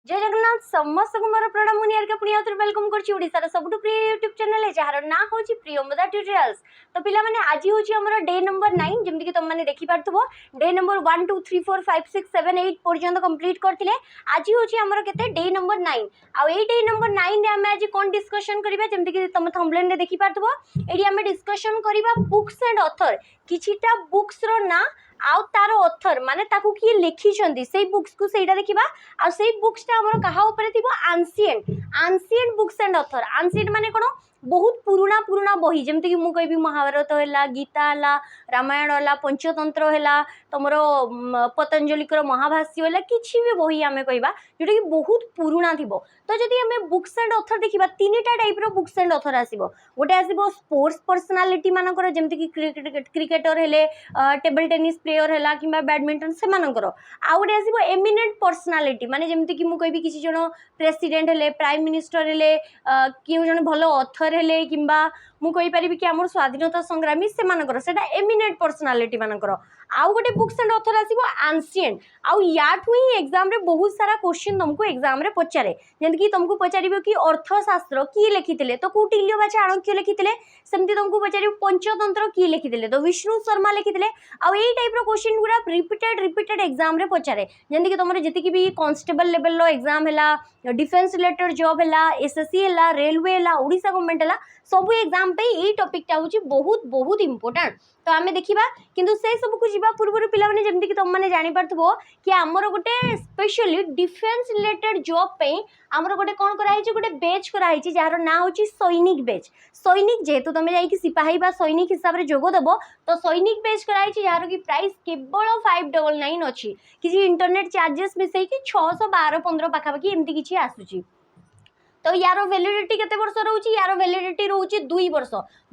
जय जगन्नाथ समस्त को मोर प्रणाम मुनियार पुणी आउथरे वेलकम करछि ओडिसा रा सबटु प्रिय यूट्यूब चैनल है जार ना होछि प्रियमदा ट्यूटोरियल्स। तो पिला माने आज होछि हमर डे नंबर 9 जेमति कि तुम माने देखि पारथबो डे नंबर 1 2 3 4 5 6 7 8 पर्यंत कंप्लीट करथिले। आज होछि हमर केते डे नंबर 9 आ ए डे नंबर 9 रे हम आज कोन डिस्कशन करिबा जेमति कि तुम थंबनेल रे देखि पारथबो एडी हम डिस्कशन करिबा बुक्स एंड ऑथर किछिटा बुक्स रो ना आउ तार ऑथर माने ताकू किए लिखी छंदी से बुक्स को सेटा देखिबा आ से बुक्स ता हमर कहा ऊपर थिबो ancient books and author. Ancient माने कोन बहुत पुराना पुराना बही जेमति कि मु कहबी महाभारत हैला गीता हैला रामायण हैला पंचतंत्र हैला तमरो पतंजलि कर महाभाष्य हैला किछि भी बही हमें कहबा जोटा कि बहुत पुराना थिबो। तो जदि हमें बुक्स एंड ऑथर देखिबा तीनटा टाइप रो बुक्स एंड ऑथर आसीबो। गोटे आसीबो स्पोर्ट्स पर्सनालिटी मानकर जेमति कि क्रिकेटर हेले टेबल टेनिस प्लेयर हैला किबा बैडमिंटन से मानकर आ गोटे आसीबो एमिनेंट पर्सनालिटी माने जेमति कि मु कहबी किछि जण प्रेसिडेंट हेले प्राइम मिनिस्टर हेले किउ जण भलो ऑथर हेले किबा मु कहि परिबी कि हमर स्वाधीनता संग्रामी से मानकर सेटा एमिनेंट पर्सनालिटी मानकर। आउ गोटे बुक्स एंड ऑथर आसीबो एंशिएंट आउ याठू ही एग्जाम रे बहुत सारा क्वेश्चन तुमको एग्जाम रे पचारे जेंति कि तुमको पचारिबो कि अर्थशास्त्र की लिखिथिले तो कौटिल्य बा चाणक्य लिखिथिले सेमति तुमको पचारिबो पंचतंत्र की लिखिथिले तो विष्णु शर्मा लिखिथिले। आउ एई टाइप रो क्वेश्चन गुडा रिपीटेड एग्जाम रे पचारे जेंति कि तुमरे जति कि भी कांस्टेबल लेवल लो एग्जाम हैला डिफेंस रिलेटेड जॉब हैला एसएससी हैला रेलवे हैला ओडिसा गवर्नमेंट हैला सब एग्जाम पे एई टॉपिक टा होची बहुत बहुत इंपोर्टेंट। तो आमे देखिबा किंतु से सब को जीवा पूर्व पिला माने जेमति कि तुम माने जानि पारथबो कि हमर गोटे स्पेशली डिफेंस रिलेटेड जॉब पे हमर गोटे कोन करा हिची गोटे बैच करा हिची जार ना होची सैनिक बैच। सैनिक जेतु तुम जाई कि सिपाही बा सैनिक हिसाब रे जोगो दबो तो सैनिक बैच करा हिची जार की प्राइस केवल 599 अछि किछि इंटरनेट चार्जेस मिसई कि 612 15 पाखा पाखी एमति किछि आसुची। तो यार वैलिडिटी केते वर्ष रहउची यार वैलिडिटी रहउची 2 वर्ष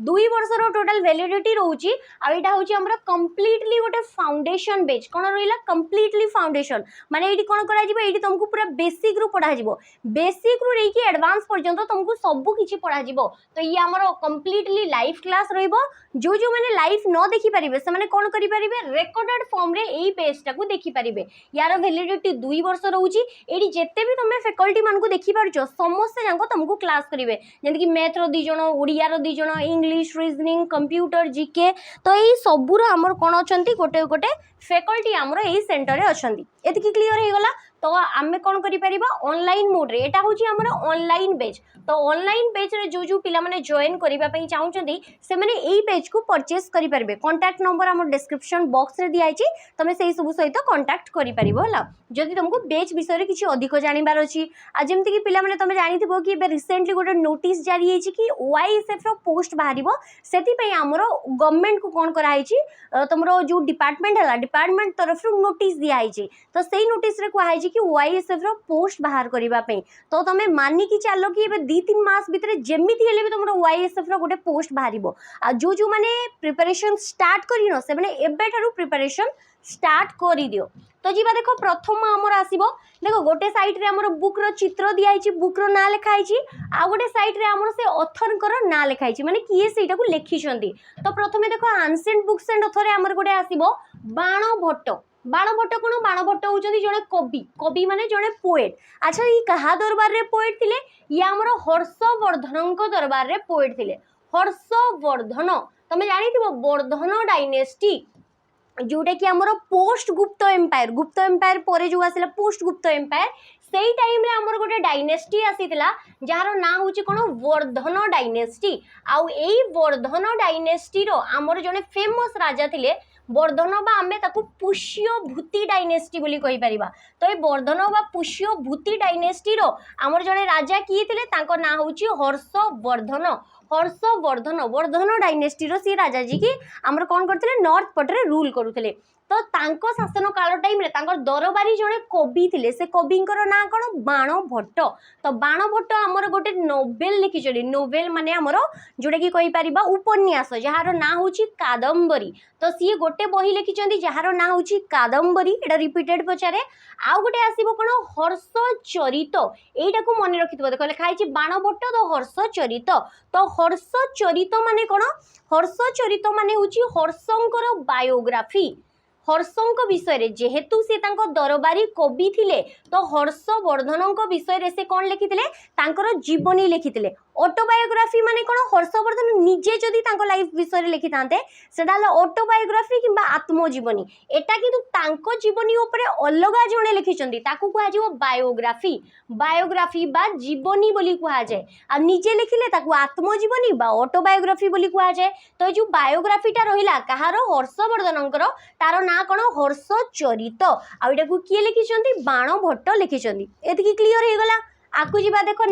2 वर्ष रो टोटल वैलिडिटी रहउची आ एटा होची हमरा कंप्लीटली गोटे फाउंडेशन बैच कोन रहिला कंप्लीटली फाउंडेशन माने एडी कोन करा जिवो एडी तुमको पूरा बेसिक रू पढ़ा जिवो बेसिक रू रेकी एडवांस पर्यंत तुमको सब किछि पढ़ा जिवो। तो ये हमरो कंप्लीटली लाइव क्लास रहइबो जो जो माने लाइव न देखि परिबे से माने कोन करि परिबे रेकॉर्डेड फॉर्म रे एई पेज टा को देखि परिबे यार वैलिडिटी 2 वर्ष रहउची एडी जेते भी तुमे फैकल्टी मान को देखि पारछो समस्त जांको तुमको क्लास करिवे जेंति कि मैथ रो 2 जण ओडिया रो 2 जण इंग्लिश रीजनिंग कंप्यूटर जीके तो एई सबुर हमर कोन अछंती गोटे गोटे फैकल्टी हमर एई सेंटर रे अछंती एति कि क्लियर हे गला। तो आमे कोन करि परिबा ऑनलाइन मोड रे एटा होची हमर ऑनलाइन पेज। तो ऑनलाइन पेज रे जो जो पिला माने जॉइन करिबा पई चाहउचंदी से माने एई पेज को परचेस करि परिबे कांटेक्ट नंबर हमर डिस्क्रिप्शन बॉक्स रे दियाइची तमे सेई सब सहित कांटेक्ट करि परिबो हला जदि तुमको बेच विषय रे किछि अधिक जानिबार अछि। आ जेमति कि पिला माने तमे जानिथिबो कि बे रिसेंटली गोटे नोटिस जारी हेछि कि ओआईएसएफ रो पोस्ट बाहरिबो सेति पई हमर गवर्नमेंट को कोन करा हेछि तमरो जो डिपार्टमेंट हला डिपार्टमेंट तरफ रो नोटिस दिया हेछि तो सेई नोटिस रे को कि ओआईएसएफ रो पोस्ट बाहर करिबा पे तो तमे मानि कि चालो कि एबे 2-3 मास भितरे जेमिति हेले भी तुमरो ओआईएसएफ रो गोटे पोस्ट बाहरिबो आ जो जो माने प्रिपरेशन स्टार्ट करिनो से माने एबे थारु प्रिपरेशन स्टार्ट करि दियो। तो जीवा देखो प्रथम हमर आसीबो देखो गोटे साइड रे हमर बुक रो चित्र दिया हिची बुक रो ना लिखा हिची आ गोटे साइड रे हमर से ऑथर कर ना लिखा हिची माने किए सेटा को लिखि छंती। तो प्रथमे देखो एंशिएंट बुक्स एंड ऑथर रे हमर गोटे आसीबो बाणभट्ट बाणभट्ट कोन बाणभट्ट होचंदी जने कवि कवि माने जने पोएट। अच्छा ई कहा दरबार रे पोएट थिले ये हमर हर्षवर्धन को दरबार रे पोएट थिले हर्षवर्धन तमे जानिथिबो वर्धन डायनेस्टी जोटा कि हमर पोस्ट गुप्त एम्पायर परे जो आसिला पोस्ट गुप्त एम्पायर सेई टाइम रे हमर गोटे डायनेस्टी आसीतिला जार ना होची कोन वर्धन डायनेस्टी आउ एई वर्धन डायनेस्टी रो हमर जने फेमस राजा थिले वर्धन बा आमे ताकू पुष्यभूति डायनेस्टी बोली कहि परिबा। तो ए वर्धन बा पुष्यभूति डायनेस्टी रो हमर जने राजा किए थिले तांको ना होची हर्षवर्धन वर्धन डायनेस्टी रो सी राजा जी की हमर कोन करथिले नॉर्थ पटरे रूल करूथिले। तो तांको शासन काल टाइम रे तांकर दरबारी जने कवि थिले से कविंकर ना कोन बाणभट्ट। तो बाणभट्ट हमर गोटे नोवेल लिखिचडी नोवेल माने हमर जोडा कि कहि परिबा उपन्यास जहार ना होची कादंबरी। तो सी गोटे बही लिखिचंदी जहार ना होची कादंबरी एटा रिपीटेड पचारे आउ गोटे आसीबो कोन हर्षचरित एटा को मने रखितबो देखो लिखा हिची बाणभट्ट तो हर्षचरित। तो हर्षचरित माने कोन हर्षचरित माने होची हर्षंकर बायोग्राफी हर्षों विषय रे जेहेतु से तांको दरबारी कवि थिले तो हर्षवर्धन विषय रे से कौन लिखिथिले तांकर जीवनी लिखिथिले ऑटोबायोग्राफी माने कोन हर्षवर्धन निजे जदि तांको लाइफ विषय रे लिखि थांते सेटा हला ऑटोबायोग्राफी किंबा आत्मजीवनी एटा किंतु तांको जीवनी ऊपर अलगा जणे लिखिचंदी ताकू कुआ जेवो बायोग्राफी बायोग्राफी बा जीवनी बोली कुआ जाय आ निजे लिखिले ताकू आत्मजीवनी बा ऑटोबायोग्राफी बोली कुआ जाय तो जो बायोग्राफीटा रहिला कहारो हर्षवर्धनकर तार ना कोन हर्ष चरित आ एटा को किए लिखिचंदी बाण भट्ट लिखिचंदी एतिकी क्लियर हे गला आकु जीवा देखो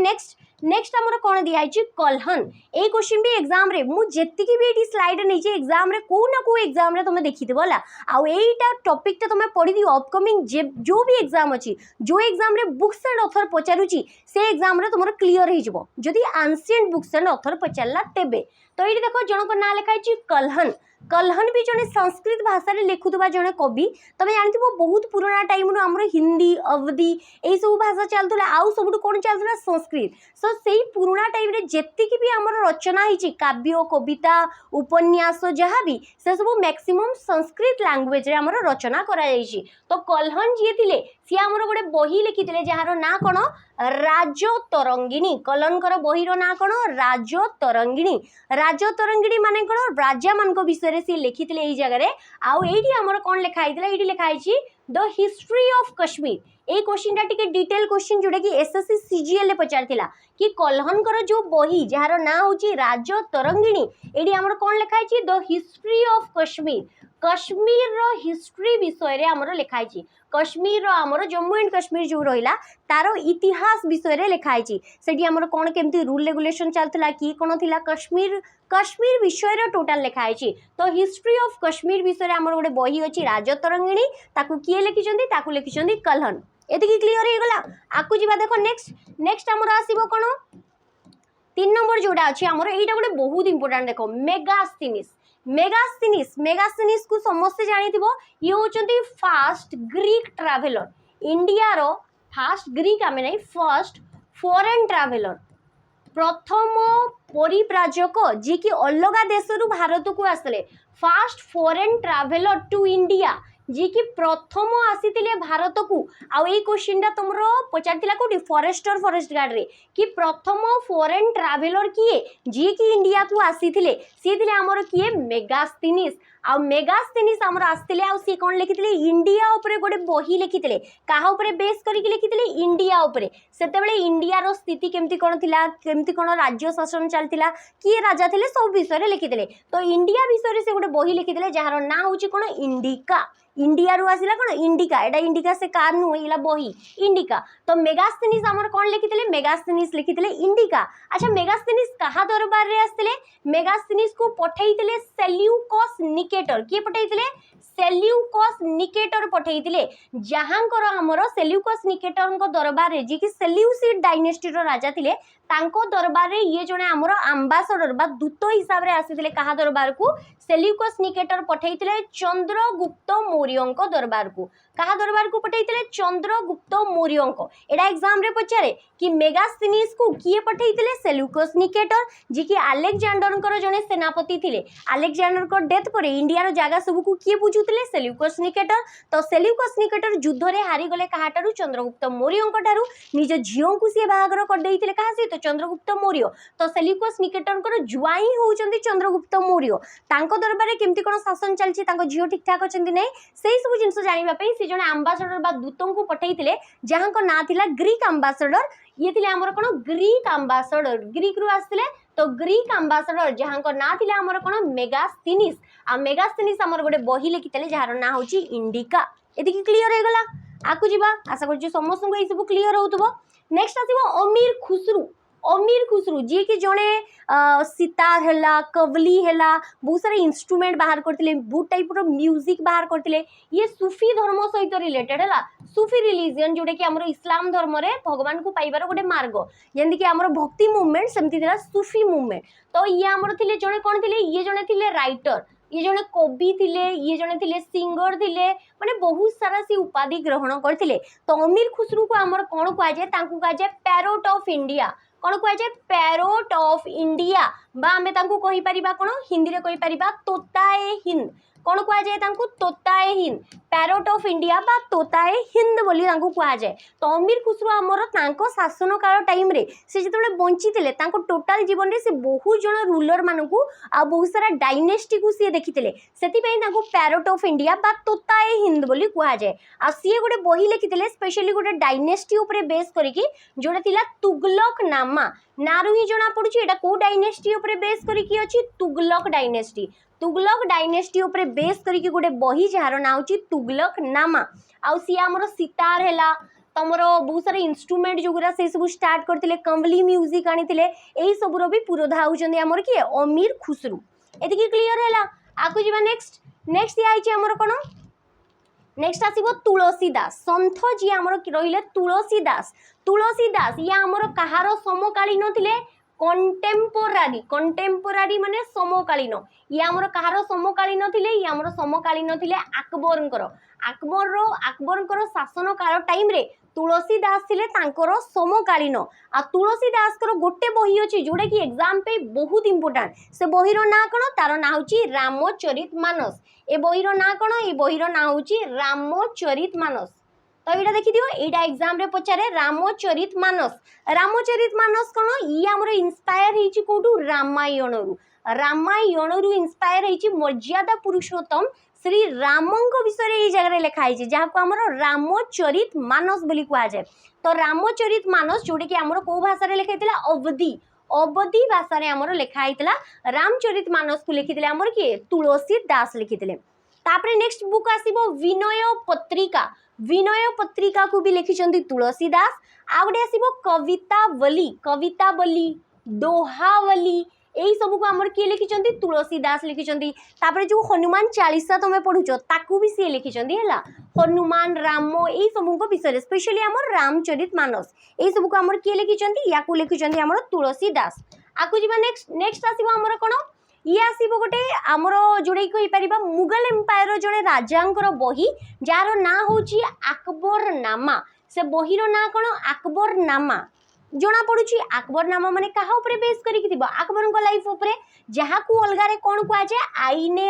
नेक्स्ट हमर कोन दिया छि कलहन ए क्वेश्चन भी एग्जाम रे मु जेतिकी भी एटी स्लाइड नै छि एग्जाम रे को ना को एग्जाम रे तुम देखि देबला आ एटा टॉपिक ता तुम पढि दियो अपकमिंग जो भी एग्जाम अछि जो एग्जाम रे बुक्स एंड ऑथर पचारु छि से एग्जाम रे तुमर क्लियर हे जिवो जदि एंशिएंट बुक्स एंड ऑथर पचारला तेबे तो एटी देखो जनक ना लिखाइ छि कलहन कलहन भी जने संस्कृत भाषा रे लिखुतबा जने कवि तमे जानथिबो बहुत पुराना टाइम रो हमर हिंदी अवधि एई सब भाषा चलतला आउ सबटु कोन चलतला संस्कृत सो सेई पुराना टाइम रे जेतिकी भी हमर रचना हिची काव्य कविता उपन्यास जहा भी से सब मैक्सिमम संस्कृत लैंग्वेज रे हमर रचना करा जाईची तो कलहन जे थिले सी हमर गोटे बही लिखिथिले जहार ना कोन राजतरंगिणी कलहनकर बहीर ना कोन राजतरंगिणी माने कोन राजा मानक विषय से लिखिथिले एई जगह रे आउ एठी हमर कोन लिखा आइतला एठी लिखा आइची द हिस्ट्री ऑफ कश्मीर ए क्वेश्चन टा टिके डिटेल क्वेश्चन जोडा कि एसएससी सीजीएल ले पचारथिला कि कलहनकर जो बही जहार ना होची राजतरंगिणी एठी हमर कोन लिखा आइची the history of Kashmir Kashmir रो हिस्ट्री विषय रे हमर लिखा आइची कश्मीर रो हमर जम्मू एंड कश्मीर जो रहिला तारो इतिहास विषय रे लिखा आइची सेठी हमर कोन केमती रूल रेगुलेशन चलतला कि कोन थिला कश्मीर विषय रे टोटल लिखा आइची तो हिस्ट्री ऑफ कश्मीर विषय रे हमर गोटे बही अछि राजतरंगिणी ताकू किए लिखिचंदी ताकू लिखिचंदी कलहन एतिकी क्लियर हे गला आकु जीवा देखो नेक्स्ट हमर आसीबो कोन 3 नंबर जोडा अछि हमर एटा गोटे बहुत इंपोर्टेंट देखो मेगास्थनीस को समस्त जानिथिबो ये होचंती फास्ट ग्रीक ट्रैवलर इंडिया रो फास्ट ग्रीक आमे नै फर्स्ट फॉरेन ट्रैवलर प्रथम परिव्राजक जी की अलग देश रु भारत को आसले first foreign traveller to India जी की प्रथम आसीतिले भारत को आउ ए क्वेश्चन टा तुमरो पचारतिला कोठी फॉरेस्ट गार्ड रे कि प्रथम फॉरेन ट्रैवलर किए जी की इंडिया को आसीतिले सी थिले हमर किए मेगास्थनीस आ मेगास्थनीस हमर आस्तिले आ सी कोन लिखितिले इंडिया ऊपर गोटे बही लिखितिले काहा ऊपर बेस करिक लिखितिले इंडिया ऊपर सेते बेले इंडिया रो स्थिति केमती कोन थिला केमती कोन राज्य शासन चलतिला किए राजा थिले सब विषय रे लिखितिले तो इंडिया विषय रे से गोटे बही लिखितिले जहार ना होची कोन इंडिका इंडिया रु आसिला कोन इंडिका एटा इंडिका से कार नु होइला बही इंडिका तो मेगास्थनीस हमर कोन लिखितिले मेगास्थनीस लिखितिले इंडिका अच्छा मेगास्थनीस कहा दरबार रे आस्तिले मेगास्थनीस को पठैतिले सेल्यूकस निकेटर के पठैतिले सेल्यूकस निकेटर पठैतिले जहांकर हमर सेल्यूकस निकेटर को दरबार रे जी कि सेल्यूसिड डायनेस्टी रो राजा थिले तांको दरबार रे ये जने हमर एम्बेसडर बा दूत हिसाब रे आसीतिले कहा दरबार को सेल्यूकस निकेटर पठैतिले चंद्रगुप्त मौर्य को दरबार को कहा दरबार को पठैतिले चंद्रगुप्त मौर्य को एडा एग्जाम रे पचारे कि मेगास्थनीस को किए पठैतिले सेल्यूकस निकेटर जी कि अलेक्जेंडर कर जने सेनापति थिले अलेक्जेंडर को डेथ पर इंडिया रो जागा सब को किए बुझुतिले सेल्यूकस निकेटर तो सेल्यूकस निकेटर युद्ध रे हारी गले कहाटारू चंद्रगुप्त मौर्य को ठारू निज झियो को से बाहागर कर देइतिले कहा से तो चंद्रगुप्त मौर्य तो सेल्यूकस निकेटर को जुआई होउचंदी चंद्रगुप्त मौर्य तांको दरबार रे केमती कोन शासन चलछि तांको झियो ठीक ठाक अछंती नै सेही सब जिंस जानिबा पई से जने एम्बेसडर बा दूतों को पठैतिले जहां को ना थिला ग्रीक एम्बेसडर ये थिले हमर कोन ग्रीक एम्बेसडर ग्रीक रु आस्तिले तो ग्रीक एम्बेसडर जहां को ना थिला हमर कोन मेगास्थनीस आ मेगास्थनीस हमर गोटे बही लिखितले जहार ना होची इंडिका एतिकी क्लियर हे गला आकु जीवा आशा करछु समस्त को ए सब क्लियर होतबो नेक्स्ट आसीबो अमीर खुसरू जी कि जड़े सितार है कवली है बहुत सारे इंस्ट्रूमेंट बाहर करते बहुत टाइप म्यूजिक बाहर करते ये सूफी धर्म सहित रिलेटेड है सूफी रिलीजन जोटा कि आम इस्लाम धर्म रे भगवान को पाइबार गोटे मार्ग जमी कि आम भक्ति मुवमेंट सेमती सूफी मुवमेंट तो ये आमर थे जड़े कौन थे ये जड़े थे राइटर ये जड़े कवि थिले ये जड़े थिले सिंगर थिले माने बहुत सारा सी उपाधि ग्रहण करथिले तो अमीर खुसरू को आमर कौन कह जाए तांकु कह जाए पैरोट ऑफ इंडिया कौन कह जाए पैरोट ऑफ इंडिया बा आमे तांकु कहि परिबा कोन हिंदी रे कहि परिबा तोताए हिंद कौन कह जाए तोताए हिंद पैरोट ऑफ इंडिया बा तोताए हिंद बोली कह जाए। तो अमीर खुसरो आमर तांको शासन काल टाइम रे से जिते बंची थे टोटाल जीवन में से बहुत जन रूलर मानू आ बहुत सारा डायनेस्टी को सी देखी से पैरोट ऑफ इंडिया बा तोताए हिंद बोली कह जाए। आ सी गोटे बही लिखी स्पेशली गोटे डायनेस्टी उपरे बेस करके जोड़ा थिला तुगलक नामा नारू ही जना पड़ुछि एटा को डायनेस्टी उपरे बेस करके अछि तुगलक डायनेस्टी। तुगलक डायनेस्टी उपरे बेस करके गोटे बही जार ना होछि तुगलक नामा। आउ सी हमर सितार हैला तमर बहुत सारा इंस्ट्रूमेंट जोगुरा से सब स्टार्ट करथिले कंवली म्यूजिक आनिथिले एही सबरो भी पुरोधा होचंदी हमर कि अमीर खुसरू। एतिकी क्लियर हैला। आकु जीवा नेक्स्ट नेक्स्ट या आइछि हमर कोन नेक्स्ट आसीबो तुलसीदास संथ जी आमर रहिले तुलसीदास। तुलसीदास या आमर कहार समकालीन थिले कंटेम्पोरारी कंटेम्पोरारी माने समकालीन या आमर कहार समकालीन थिले या आमर समकालीन थिले अकबरଙ୍କର शासन काल टाइम रे तुलसीदास थिले तांकर समकालीन। आ तुलसीदास कर गोटे बही अछि जोडा कि एग्जाम पे बहुत इंपोर्टेंट से बहीर ना कोन तार ना होची रामचरितमानस। ए बहीर ना कोन ए बहीर ना होची रामचरितमानस। तो ये देखी दियो एटा एग्जाम रे पचारे रामचरितमानस। रामचरितमानस कोन ई हमर इंस्पायर हिची कोटू रामायण रु इंस्पायर हिची मर्यादा पुरुषोत्तम श्री रामंक विषय ये जगह लिखाई जहाँ को आमर रामचरितमानस बोली कह जाए। तो रामचरितमानस जोटा कि आमर को भाषा लिखाई अवधि अवधि भाषा रे आमर लिखाई रामचरितमानस को लिखी आमर किए तुलसीदास लिखी। तापरे नेक्स्ट बुक आसीबो विनय पत्रिका को भी लिखिछंती तुलसीदास। आ गोटे आसीबो कवितावली दोहावली यही सब को आमर किए लिखिछंती तुलसीदास लिखिछंती। तापरे जो हनुमान चालीसा तुम पढ़ुछ ताकू भी सी लिखिछंती हैला हनुमान राम यही सब को विषय स्पेशली आमर रामचरितमानस यही सब को आमर किए लिखिछंती या को लिखिछंती आमर तुलसीदास। आकु जीवा नेक्स्ट आसीबो आमर कोन ये आसीबो गोटे आमर जोड़े कहि परिबा मुगल एम्पायर जने राजांकर बही जार ना होची अकबरनामा। से बहीर ना कोन अकबरनामा जना पड़ुछि अकबरनामा माने कहा ऊपर बेस करिक थिबो अकबरन लाइफ ऊपर जहा को अलगा रे कोन कुआ जाय आईने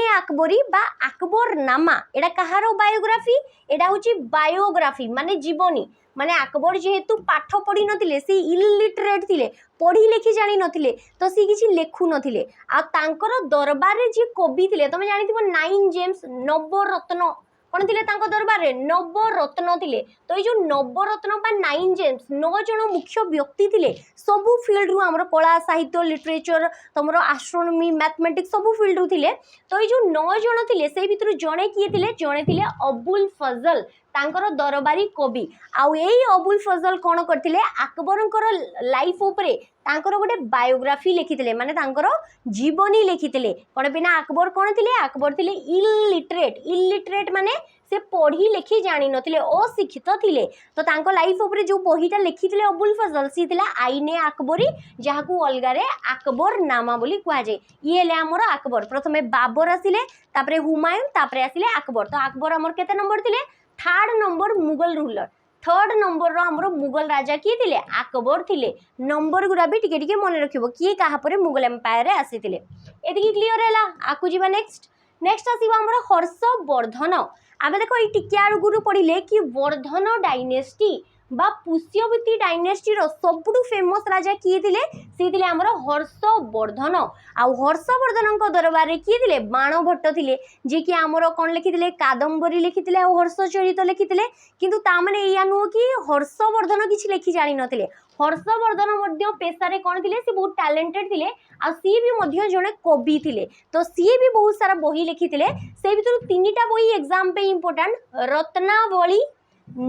अकबरी बा अकबरनामा। एडा कहारो बायोग्राफी एडा होची बायोग्राफी माने जीवनी माने अकबर जेहेतु पाठ पढ़ी नथिले सी इलिटरेट थिले पढ़ी लिखि जानि नथिले तो सी किछि लेखु नथिले। आ तांकर दरबार रे जे कवि थिले तमे जानिथिबो 9 जेम्स नवरत्न कौन थे दरबार में नवरत्न थे। तो ये जो नवरत्न 9 जेम्स 9 जन मुख्य व्यक्ति थे सबू फिल्ड रु आमर कला साहित्य लिटरेचर तुम एस्ट्रोनॉमी मैथमेटिक्स सबू फिल्ड रु थे। तो ये जो 9 जन थे से भितर जड़े किए थे जड़े थे अबुल फजल तांकर दरबारी कवि। आउ यही अबुल फजल कौन करते अकबरंकर लाइफ उपरे तांकर गोटे बायोग्राफी लिखिते माने तांकर जीवनी लिखिते कौन बिना अकबर कौन थे अकबर थे इलिटरेट माने से पढ़ी लिखी जानी नथिले अशिक्षित थिले। तो तांको लाइफ उपरे जो बहीटा लिखिते अबुल फजल सी थिला आईने अकबरी जहाँ को अलग रे अकबरनामा बोली कह जाए। ये हेले हमर अकबर प्रथमे बाबर आसिले तापरे हुमायूं तापरे आसिले अकबर। तो अकबर हमर केते नंबर थिले 3rd number Mughal ruler 3rd number रो हमरो मुगल राजा किए थिले अकबर थिले। नंबर गुरा भी टिके टिके मन रखिबो किए कहा परे मुगल एम्पायर रे आसीथिले। एतिकी क्लियर हैला। आकु जीवा नेक्स्ट आसीबो हमरो हर्षवर्धन। आमे देखो ई टिकिया गुरु पढ़िले कि वर्धन डायनेस्टी बा पुष्यवती डायनेस्टी रो सबुठु फेमस राजा किए थिले सी थिले हमरो हर्षवर्धन। आ हर्षवर्धन को दरबार रे किए थिले बाणभट्ट थिले जे कि हमरो कोन लिखिथिले कादंबरी लिखिथिले आ हर्षचरित लिखिथिले। किंतु ता माने एया नुह कि हर्षवर्धन किछि लिखि जानि नथिले। हर्षवर्धन मध्य पेशारे कौन थे सी बहुत टैलेंटेड थे आ सी भी मध्य जड़े कवि थे। तो सी भी बहुत सारा बही लिखिते से भीतर 3टा बही एग्जाम पे इंपोर्टेंट रत्नावली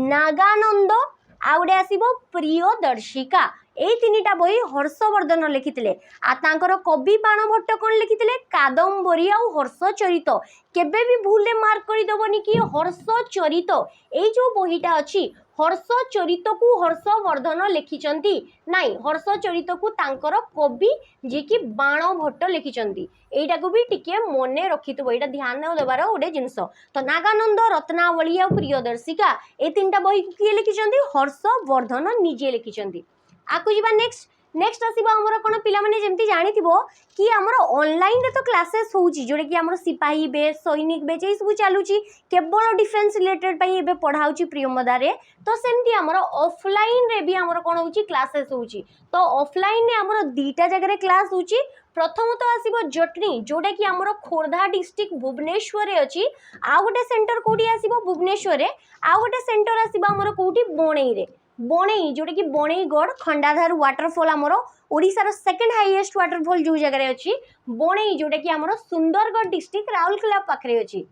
नागानंद आ गोटे आसीबो प्रियदर्शिका यही 3टा बही हर्षवर्धन लिखिते। आ तांकर कवि बाणभट्ट कौन लिखिते कादंबरी आ हर्षचरित केबे भी भूल मार्क करदेवनी कि हर्षचरित यही जो बहीटा अच्छी हर्षचरित को हर्षवर्धन लिखिचंती नाई हर्षचरित को तांकर कवि जे कि बाणभट्ट लिखिचंती। एटा को भी टिके मने रखिथबो एटा ध्यान देबार गोटे जिनस। तो नागानंद रत्नावली आ प्रियदर्शिका ए 3टा बही किए लिखिचंती हर्षवर्धन निजे लिखिचंती। आकु जीवा नेक्स्ट नेक्स्ट आसीबो हमर कोन पिला माने जेमती जानिथिबो कि हमर ऑनलाइन रे तो क्लासेस होउची जोडे कि हमर सिपाही बेस सैनिक बेस ए सब चालुची केवल डिफेंस रिलेटेड पई एबे पढाउची प्रियमदा रे तो सेमती हमर ऑफलाइन रे भी हमर कोन होउची क्लासेस होउची तो ऑफलाइन रे हमर दीटा जगह रे क्लास होउची प्रथम तो आसीबो जटनी जोडे कि हमर खोरधा डिस्ट्रिक्ट भुवनेश्वर रे अछि आ गोटे सेंटर कोडी आसीबो भुवनेश्वर रे आ गोटे सेंटर आसीबो हमर कोडी बोणेई रे बोणेई जोडे कि बोणेईगढ़ खंडाधार वाटरफॉल हमर ओडिसा रो सेकंड हाईएस्ट वाटरफॉल जो जगह रे अछि बोणेई जोडे कि हमर सुंदरगढ़ डिस्ट्रिक्ट राउरकेला पाखरे अछि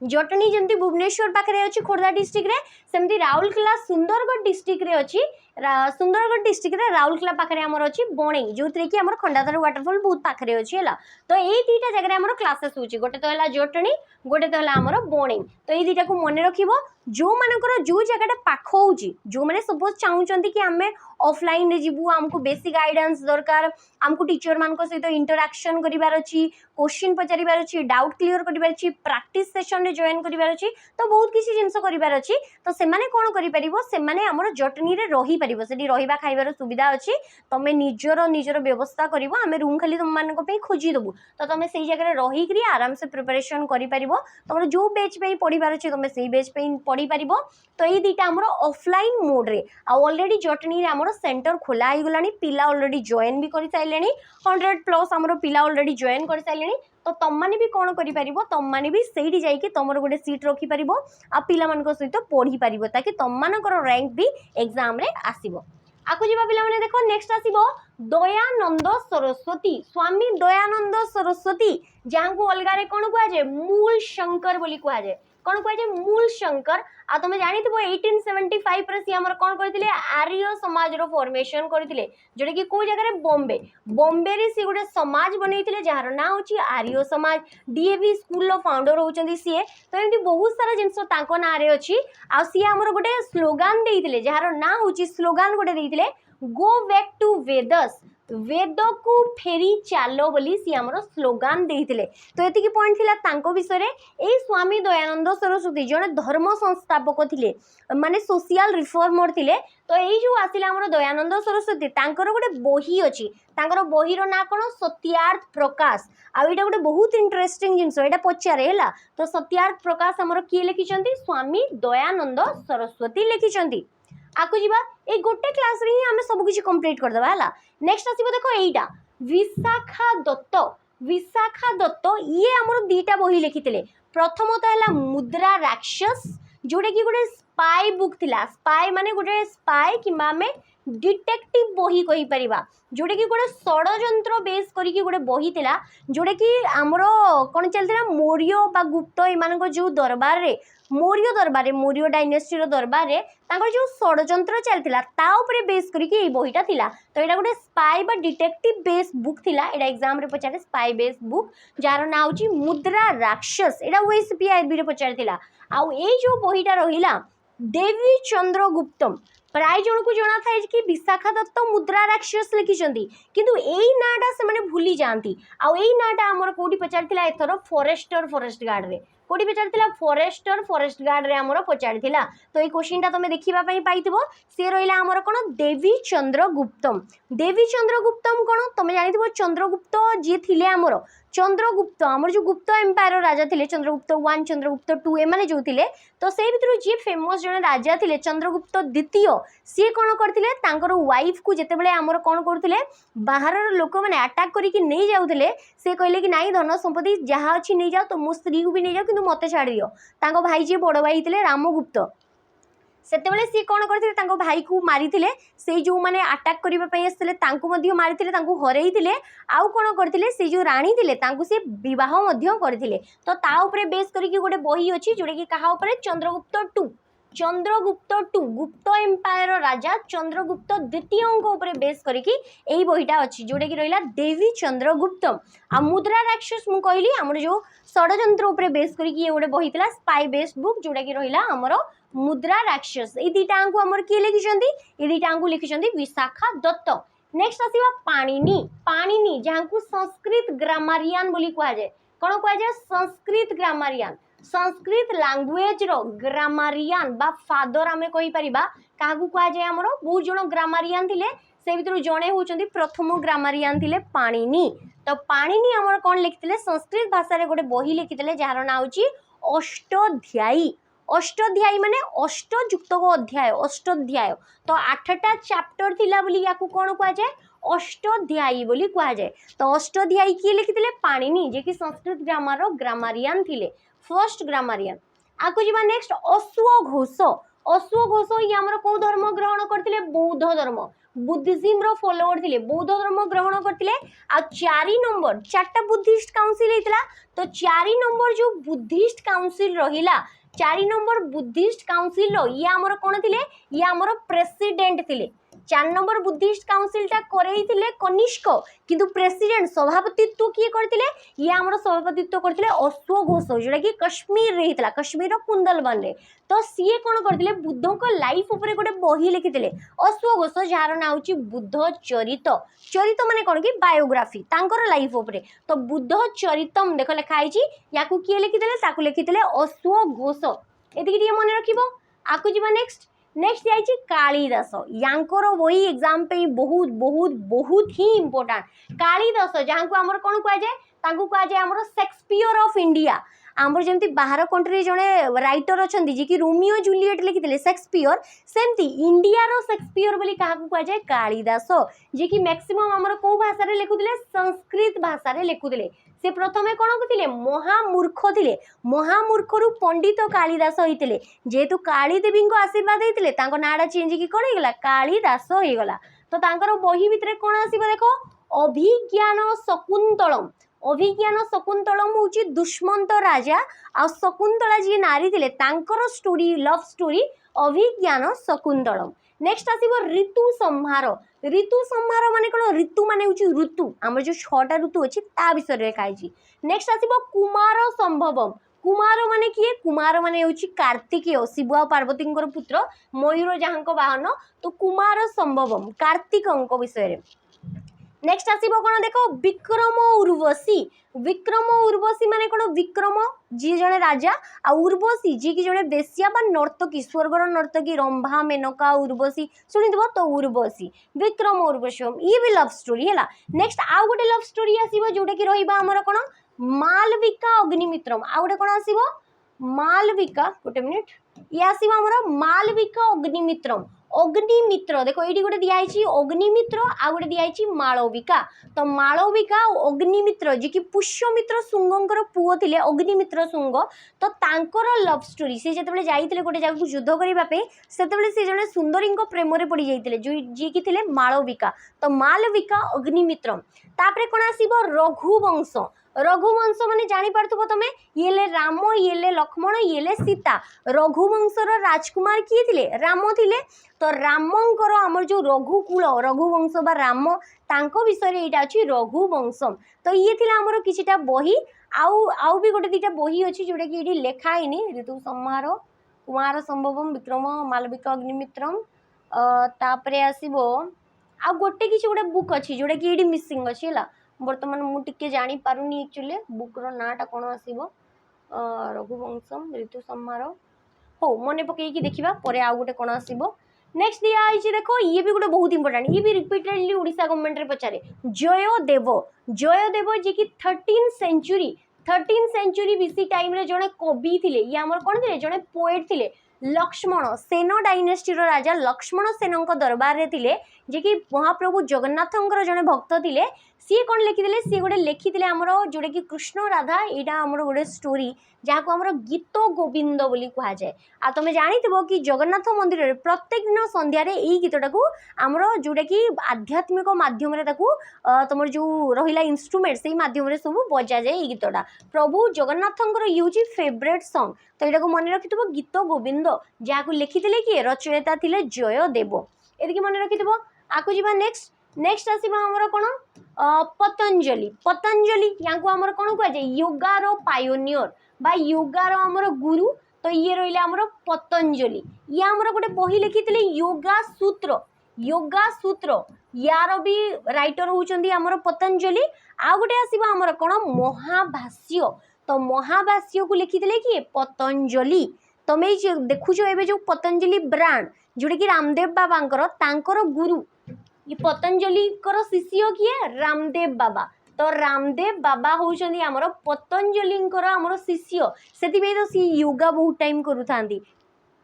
जटनी जमती भुवनेश्वर पाखरे अछि खोरधा डिस्ट्रिक्ट रे सेमती राउरकेला सुंदरगढ़ डिस्ट्रिक्ट रे अछि सुंदरगढ़ डिस्ट्रिक्ट रे राउरकेला पाखरे हमर अछि बोणेई जोतरे कि हमर खंडाधार वाटरफॉल बहुत पाखरे अछि हला तो एई तीटा जगह रे हमर क्लासेस होछि गोटे तो हला जटनी गोटे तो हला हमर बोणेई तो एई तीटा को मने रखिबो जो मानकर जो जगहटा पाख होउछि जो माने सपोज चाहउचंती कि हमें ऑफलाइन रे जीवु हमको बेसिक गाइडेंस दरकार हमको टीचर मानको सहित इंटरैक्शन करिवार अछि क्वेश्चन पचारिवार अछि डाउट क्लियर करिवार अछि प्रैक्टिस सेशन रे जॉइन करिवार अछि तो बहुत किसी जिंस करिवार अछि तो से माने कोन करि परिबो से माने हमर जटनी रे रही परिबो सेठी रहिबा खाइबार सुविधा अछि तमे निजर व्यवस्था करिवो हमें रूम खाली तुम मानको पे खोजी दबु तो तमे सेही जगह रे रही करी आराम से प्रिपरेशन करि परिबो तमर जो बैच पे पढिबार अछि तमे सेही बैच पे पढि परिबो तो एई दीटा हमर ऑफलाइन मोड रे आ ऑलरेडी जटनी रे हमर सेंटर खोला आइ गलानी पिला ऑलरेडी जॉइन भी करि साइलेनी 100 प्लस हमर पिला ऑलरेडी जॉइन करि साइलेनी तो तम माने भी कोन करि परिबो तम माने भी सेही जाई कि तमर गोटे सीट रखि परिबो आ पिला मानको सहित पढि परिबो ताकि तम मानकर रैंक भी एग्जाम रे आसीबो आकु जीवा पिला माने देखो नेक्स्ट आसीबो दयानंद सरस्वती स्वामी दयानंद सरस्वती जहां को अलगा रे कोन कुआ जे मूल शंकर बोली कुआ जे कोन कुआ जे मूल शंकर आ तुम जानिथिबो 1875 रे सी हमर कोन करथिले आर्य समाज रो फॉर्मेशन करथिले जोडे कि को जगह रे बॉम्बे रे सी गोटे समाज बनैथिले जहार ना होची आर्य समाज डीएवी स्कूल रो फाउंडर होचंदी सी तो एंटी बहुत सारा जिंस ताको ना रे अछि आ सी हमर गोटे स्लोगन देइथिले जहार ना होची स्लोगन गोटे देइथिले गो बैक टू वेदस वेद को फेरी चालो बोली सी हमर स्लोगन देइथिले तो एति की पॉइंट थिला तांको विषय रे ए स्वामी दयानंद सरस्वती जने धर्म संस्थापक थिले माने सोशल रिफॉर्मर थिले तो एई जो आसिला हमर दयानंद सरस्वती तांकर गोटे बही अछि तांकर बही रो ना कोन सत्यार्थ प्रकाश आ एटा गोटे बहुत इंटरेस्टिंग जिंस एटा पचारे हैला तो सत्यार्थ प्रकाश हमर की लिखिचंती स्वामी दयानंद सरस्वती लिखिचंती आकु जीवा ए गोटे क्लास रे ही हमें सब किछि कंप्लीट कर देबा हला नेक्स्ट आसीबो देखो एइटा विशाखा दत्त ये हमर दीटा बही लिखितिले प्रथम तो हला मुद्रा राक्षस जोडे कि गोटे स्पाई बुक थिला स्पाई माने गोटे स्पाई किबा में डिटेक्टिव बही कहि परिबा जोडे कि गोटे षडयंत्र बेस करी कि गोटे बही थिला जोडे कि हमरो कोन चलथिला मौर्य बा गुप्त एमानको जो दरबार रे मौर्य डायनेस्टी रो दरबार रे तांकर जो षडयंत्र चलथिला ता ऊपर बेस करी कि ए बहीटा थिला तो एटा गोटे स्पाई बा डिटेक्टिव बेस बुक थिला एटा एग्जाम रे पचारे स्पाई बेस बुक जार ना होची मुद्रा राक्षस एटा ओएसपीआईबी रे पचारथिला आ ए जो बहीटा रहिला देवी चंद्रगुप्तम प्राय जन को जना था कि विशाखा दत्त मुद्रा राक्षस लिखिचंती किंतु एई नाटा से माने भूली जानती आ एई नाटा हमर कोडी पचारथिला एथरो फॉरेस्ट गार्ड रे कोडी पचारथिला फॉरेस्ट गार्ड रे हमर पचारथिला तो ए क्वेश्चन ता तमे देखिबा पई पाइथिबो से रहिला हमर कोन देवी चंद्रगुप्तम कोन तमे जानिथिबो चंद्रगुप्त जे थिले हमर चंद्रगुप्त हमर जो गुप्त एम्पायर राजा थिले चंद्रगुप्त 1 चंद्रगुप्त 2 ए माने जो थिले तो से भितरु जे फेमस जने राजा थिले चंद्रगुप्त द्वितीय सी कोन करथिले तांकर वाइफ को जेते बेले हमर कोन करथिले बाहर लोक माने अटैक करी कि नै जाउथिले से कहले कि नाई धन संपत्ति जहा अछि नै जाओ तो मो स्त्री को भी नै जाओ किंतु मते छाड़ी दियो तांको भाई जे बड़ भाई थिले रामगुप्त सेते बेले सी कोन करथिले तांको भाई को मारिथिले से जो माने अटैक करिबा पई आस्थिले तांको मध्य मारिथिले तांको हरैथिले आउ कोन करथिले से जो रानी थिले तांको से विवाह मध्य करथिले तो ता ऊपर बेस करी कि गोटे बही अछि जोडे कि कहा ऊपर चंद्रगुप्त 2 गुप्त एम्पायर राजा चंद्रगुप्त द्वितीय ऊपर बेस करी कि एही बहीटा अछि जोडे कि रहिला देवी चंद्रगुप्त आ मुद्रा राक्षस मु कहली हमर जो षडयंत्र ऊपर बेस करी कि ए गोटे बही थिला स्पाई बेस्ड बुक जोडे कि रहिला हमर मुद्रा राक्षस ए दीटा को हमर की लिखिचंती ए दीटा को लिखिचंती विशाखा दत्त नेक्स्ट आसीबा पाणिनी जहां को संस्कृत ग्रामारियन बोली कुआ जाय कोन कुआ जाय संस्कृत ग्रामारियन संस्कृत लैंग्वेज रो ग्रामारियन बा फादर हमें कहि परिबा कागु कुआ जाय हमरो बहुत जण ग्रामारियन थिले से भितर जड़े होउचंदी प्रथम ग्रामारियन थिले पाणिनि। तो पाणिनि हमर कोन लिखिथिले संस्कृत भाषा रे गोटे बही लिखिथिले जार नाम होची अष्टाध्यायी। अष्टाध्यायी माने अष्ट युक्त अध्याय, अष्टाध्याय। तो 8टा चैप्टर थिला बोली याकू कोन कुआ जाय अष्टाध्यायी बोली कुआ जाय। तो अष्टाध्यायी किए लिखिथिले पाणिनि, जे कि संस्कृत ग्रामर रो ग्रामारियन थिले, फर्स्ट ग्रामारियन। आकु जिबा नेक्स्ट अश्वघोष। अश्वघोष ये हमर को धर्म ग्रहण करथिले बौद्ध धर्म, बुद्धिज्म रो फॉलोअर थिले, बौद्ध धर्म ग्रहण करथिले। आ 4 नंबर 4टा बुद्धिस्ट काउंसिल हेतला। तो 4 नंबर जो बुद्धिस्ट काउंसिल रहिला, 4 नंबर बुद्धिस्ट काउंसिल रो ये हमर कोन थिले, ये हमर प्रेसिडेंट थिले। 4 नंबर बुद्धिस्ट काउंसिल टा करई थिले कनिष्क, किंतु प्रेसिडेंट सभापतित्व किए करथिले, ये हमर सभापतित्व करथिले अश्वघोष, जोटा कि कश्मीर रे हितला, कश्मीर रो कुंदलवन रे। तो सीए कोन करथिले बुद्धों को लाइफ ऊपर गोटे बही लिखिथिले अश्वघोष, जार नाम होची बुद्ध चरित। चरित माने कोन कि बायोग्राफी तांकर लाइफ ऊपर। तो बुद्ध चरितम देखो लिखा आइची, याकू किए लिखिथिले, ताकू लिखिथिले अश्वघोष। एतिकी टिके मन रखिबो। आकू जिबा नेक्स्ट जाइए कालिदास। यांकर वही एग्जाम पे बहुत बहुत बहुत ही इंपोर्टेंट। कालिदास जहाँ को आमर कौन कह जाए, तांको कह जाए आमर शेक्सपियर ऑफ इंडिया। आमर जमती बाहर कंट्री जड़े राइटर अच्छा जी कि रोमियो जूलिएट लिखिते शेक्सपियर, सेमती इंडिया रो शेक्सपियर बोली क्या कह जाए कालिदास, जे कि मैक्सिमम आमर कौ भाषा लिखुले संस्कृत भाषा लिखुले। से प्रथमे कौन करते महामूर्ख थे, महामूर्खरू पंडित कालिदास होते, जेहेतु कालीदेवी को आशीर्वाद होते नाटा चेंज की कौन होगा कालिदास होगला। तो तांकर बही भितर कौन आसो देख अभिज्ञान शकुंतलम। अभिज्ञान शकुंतलम हूँ दुष्मंत राजा आ शकुंतला जी नारी थे तांकर स्टोरी लव स्टोरी अभिज्ञान शकुंतलम। नेक्स्ट आसीबो ऋतु संहार। ऋतु संहार माने कोन, ऋतु माने होची ऋतु, हमर जो 6टा ऋतु अछि ता विषय रे काइची। नेक्स्ट आसीबो कुमार संभवम। कुमार माने किए, कुमार माने होची कार्तिकेय, शिव आ पार्वतींकर पुत्र, मयूर जहाँको वाहन। तो कुमार संभवम कार्तिकंक विषय रे। नेक्स्ट आसीबो कोन देखो विक्रम उर्वशी। विक्रम उर्वशी माने कोन, विक्रम जी जने राजा आ उर्वशी जी की जने बेसिया बा नर्तकी, स्वर्गर नर्तकी रंभा मेनका उर्वशी सुनिदबो। तो उर्वशी विक्रम उर्वशी ये भी लव स्टोरी हैला। नेक्स्ट आउ गोटे लव स्टोरी आसीबो जोटा कि रहिबा हमर कोन मालविका अग्निमित्रम। आउ गोटे कोन आसीबो मालविका, गोटे मिनिट, ये आसीबो हमर मालविका अग्निमित्रम। अग्निमित्र देखो ये गोटे दिखाई अग्निमित्र, आ गोटे दिखाई मालविका। तो मालविका अग्निमित्र जी कि पुष्यमित्र शुंगर पुओ थे अग्निमित्र शुंग। तो तांकर लव स्टोरी से जब जाइए गोटे जगह युद्ध करने से जड़े सुंदरी प्रेम में पड़ जाते जी कि थे मालविका। तो मालविका अग्निमित्र। तापर कौन आसीबो रघुवंश। रघुवंश माने जानी पारथुबो तमे, ये ले राम, ये ले लक्ष्मण, ये ले सीता। रघुवंशर राजकुमार किए थिले राम थिले। तो रामंकर आमर जो रघुकुल रघुवंश बा राम तांको विषय रे एटा अछि रघुवंश। तो ये थिला आमर किछिटा बही, आउ भी गोटे दीटा बही अछि जोटा कि एठी लेखा हैनी। ऋतु संहार, कुमार संभवम, विक्रम, मालविका अग्निमित्रम। तापरे आसीबो आ गोटे किछि गोटे बुक अछि जोटा कि एठी मिसिंग अछि हला। बर्तमान मु टिके जानी पारुनी एक्चुअली बुक रो नाटा कोन आसीबो। रघुवंशम, ऋतु संहार, हो मने पकई कि देखिबा परे आ गोटे कोन आसीबो। नेक्स्ट दिया आइछि देखो, ये भी गोटे बहुत इंपोर्टेंट, ये भी रिपीटेडली ओडिशा गवर्नमेंट रे पचारे जयदेव। जयदेव जी की 13th सेंचुरी बीसी टाइम रे जने कवि थिले। ये हमर कोन थिले जने पोएट थिले। लक्ष्मण सेन डायनेस्टी रो राजा लक्ष्मण सेन दरबार रे थिले, जे कि महाप्रभु जगन्नाथंकर जने भक्त थिले। सी कौन लिखिले, सी गोटे लिखिले आमर जोटा कि कृष्ण राधा, यहाँ आमर गोटे स्टोरी जहाँ को आमर गीत गोविंद बोली कह जाए। आ तुम जानिथिबो कि जगन्नाथ मंदिर रे प्रत्येक दिन संध्या रे एई गीतटा को आमर जोटा कि आध्यात्मिक माध्यम रे ताकू तुम जो रहिला इंस्ट्रूमेंट से माध्यम रे सब बजा जाए। गीतटा प्रभु जगन्नाथंकर यूजी फेवरेट सॉन्ग। तो यहाँ को मन रखिथिबो गीत गोविंद, जहाँ को लिखिले किए रचयिता थिले जयदेव। एदिके मन रखिथिबो। आकु जीवा नेक्स्ट आसीबा हमर कोन पतंजलि। पतंजलि यहाँ को आमर कोन कह जाए योगार पायोनियर बा योगार आमर गुरु। तो ये रहिला आमर पतंजलि। ये आमर गोटे बही लिखिथिले योगा सूत्र। योगा सूत्र यार भी राइटर होउचंदी आमर पतंजलि। आ गोटे आसीबा आमर कोन महाभाष्य। तो महाभाष्य को लिखिथिले कि पतंजलि। तमे देखुछो एबे जो पतंजलि ब्रांड जोटा कि रामदेव बाबांकर तांकर गुरु ये पतंजलि शिष्य किए रामदेव बाबा। तो रामदेव बाबा होउछंदी हमर पतंजलिंकर हमर शिष्य से तो सी योगा बहुत टाइम करूथांदी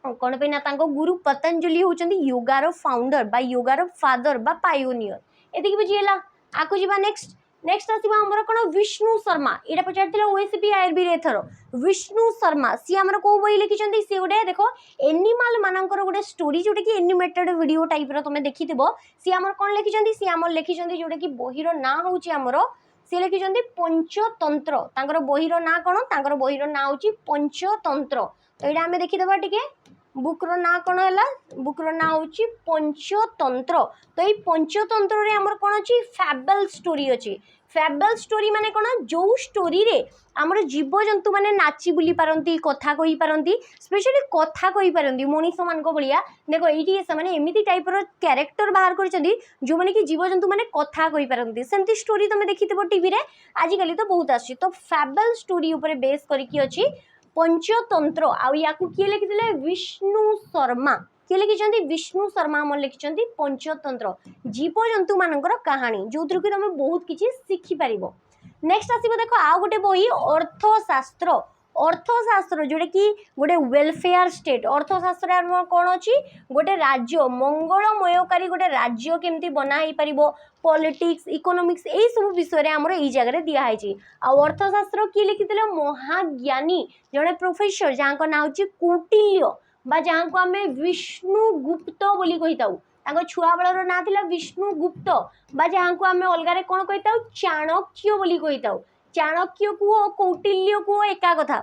कौन पे ना तांको गुरु पतंजलि होउछंदी योगार फाउंडर बा योगार फादर बा पायोनियर एतिकी बुझिएला। आकु जीवा नेक्स्ट नेक्स्ट आसीबा हमर कोन विष्णु शर्मा एटा पचारथिला ओएसपी आईआरबी रे थरो विष्णु शर्मा सी हमर को बई लिखिचंदी सी गोटे देखो एनिमल मानकर गोटे स्टोरी जोटे कि एनिमेटेड वीडियो टाइप रो तमे देखिथिबो सी हमर कोन लिखिचंदी सी हमर लिखिचंदी जोटे कि बहिरो ना होउची हमर सी लिखिचंदी पंचतंत्र तांकर बहिरो ना कोन तांकर बहिरो ना होउची पंचतंत्र। तो एटा हमें देखिदबा टिके बुक रो ना कोन हैला बुक रो ना होउची पंचतंत्र। तो ये पंचतंत्र रे हमर कोन अछि फैबल स्टोरी अछि। फैबल स्टोरी माने कोन जो स्टोरी रे हमर जीव जंतु माने नाची बुली पारंती कथा कहि पारंती स्पेशली कथा कहि पारंती मनीष मान को बलिया देखो एठी से माने एमिति टाइप रो कैरेक्टर बाहर करछदी जो माने कि जीव जंतु माने कथा कहि पारंती सेमती स्टोरी तमे देखितबो टीवी रे आजि काली तो बहुत आछि। तो फैबल स्टोरी ऊपर बेस करके अछि पंचतंत्र आ याकू किए लिखिथिले विष्णु शर्मा किए लिखिचंदी विष्णु शर्मा हम लिखिचंदी पंचतंत्र जीव जंतु मानकर कहानी जो कि तुम बहुत किछि शिखि पारिबो। नेक्स्ट आसीबो देखो आ गोटे बही अर्थशास्त्र अर्थशास्त्र जोटे कि गोटे वेलफेयर स्टेट अर्थशास्त्र कौन अच्छी गोटे राज्य मंगलमयकारी गोटे राज्य केमती बना ही पारिबो पॉलिटिक्स इकोनॉमिक्स यही सब विषय आमर यही जगह दिखाई अर्थशास्त्र किए लिखिथिले महाज्ञानी जड़े प्रोफेसर जहाँ ना हूँ कौटिल्य बा जहाँ को आम विष्णुगुप्त बोली कही था छुआ बेलर ना था विष्णुगुप्त बा जहाँ को आम अलगारे कौन कही था चाणक्य बोली कही था चाणक्य को कौटिल्य को एका कथा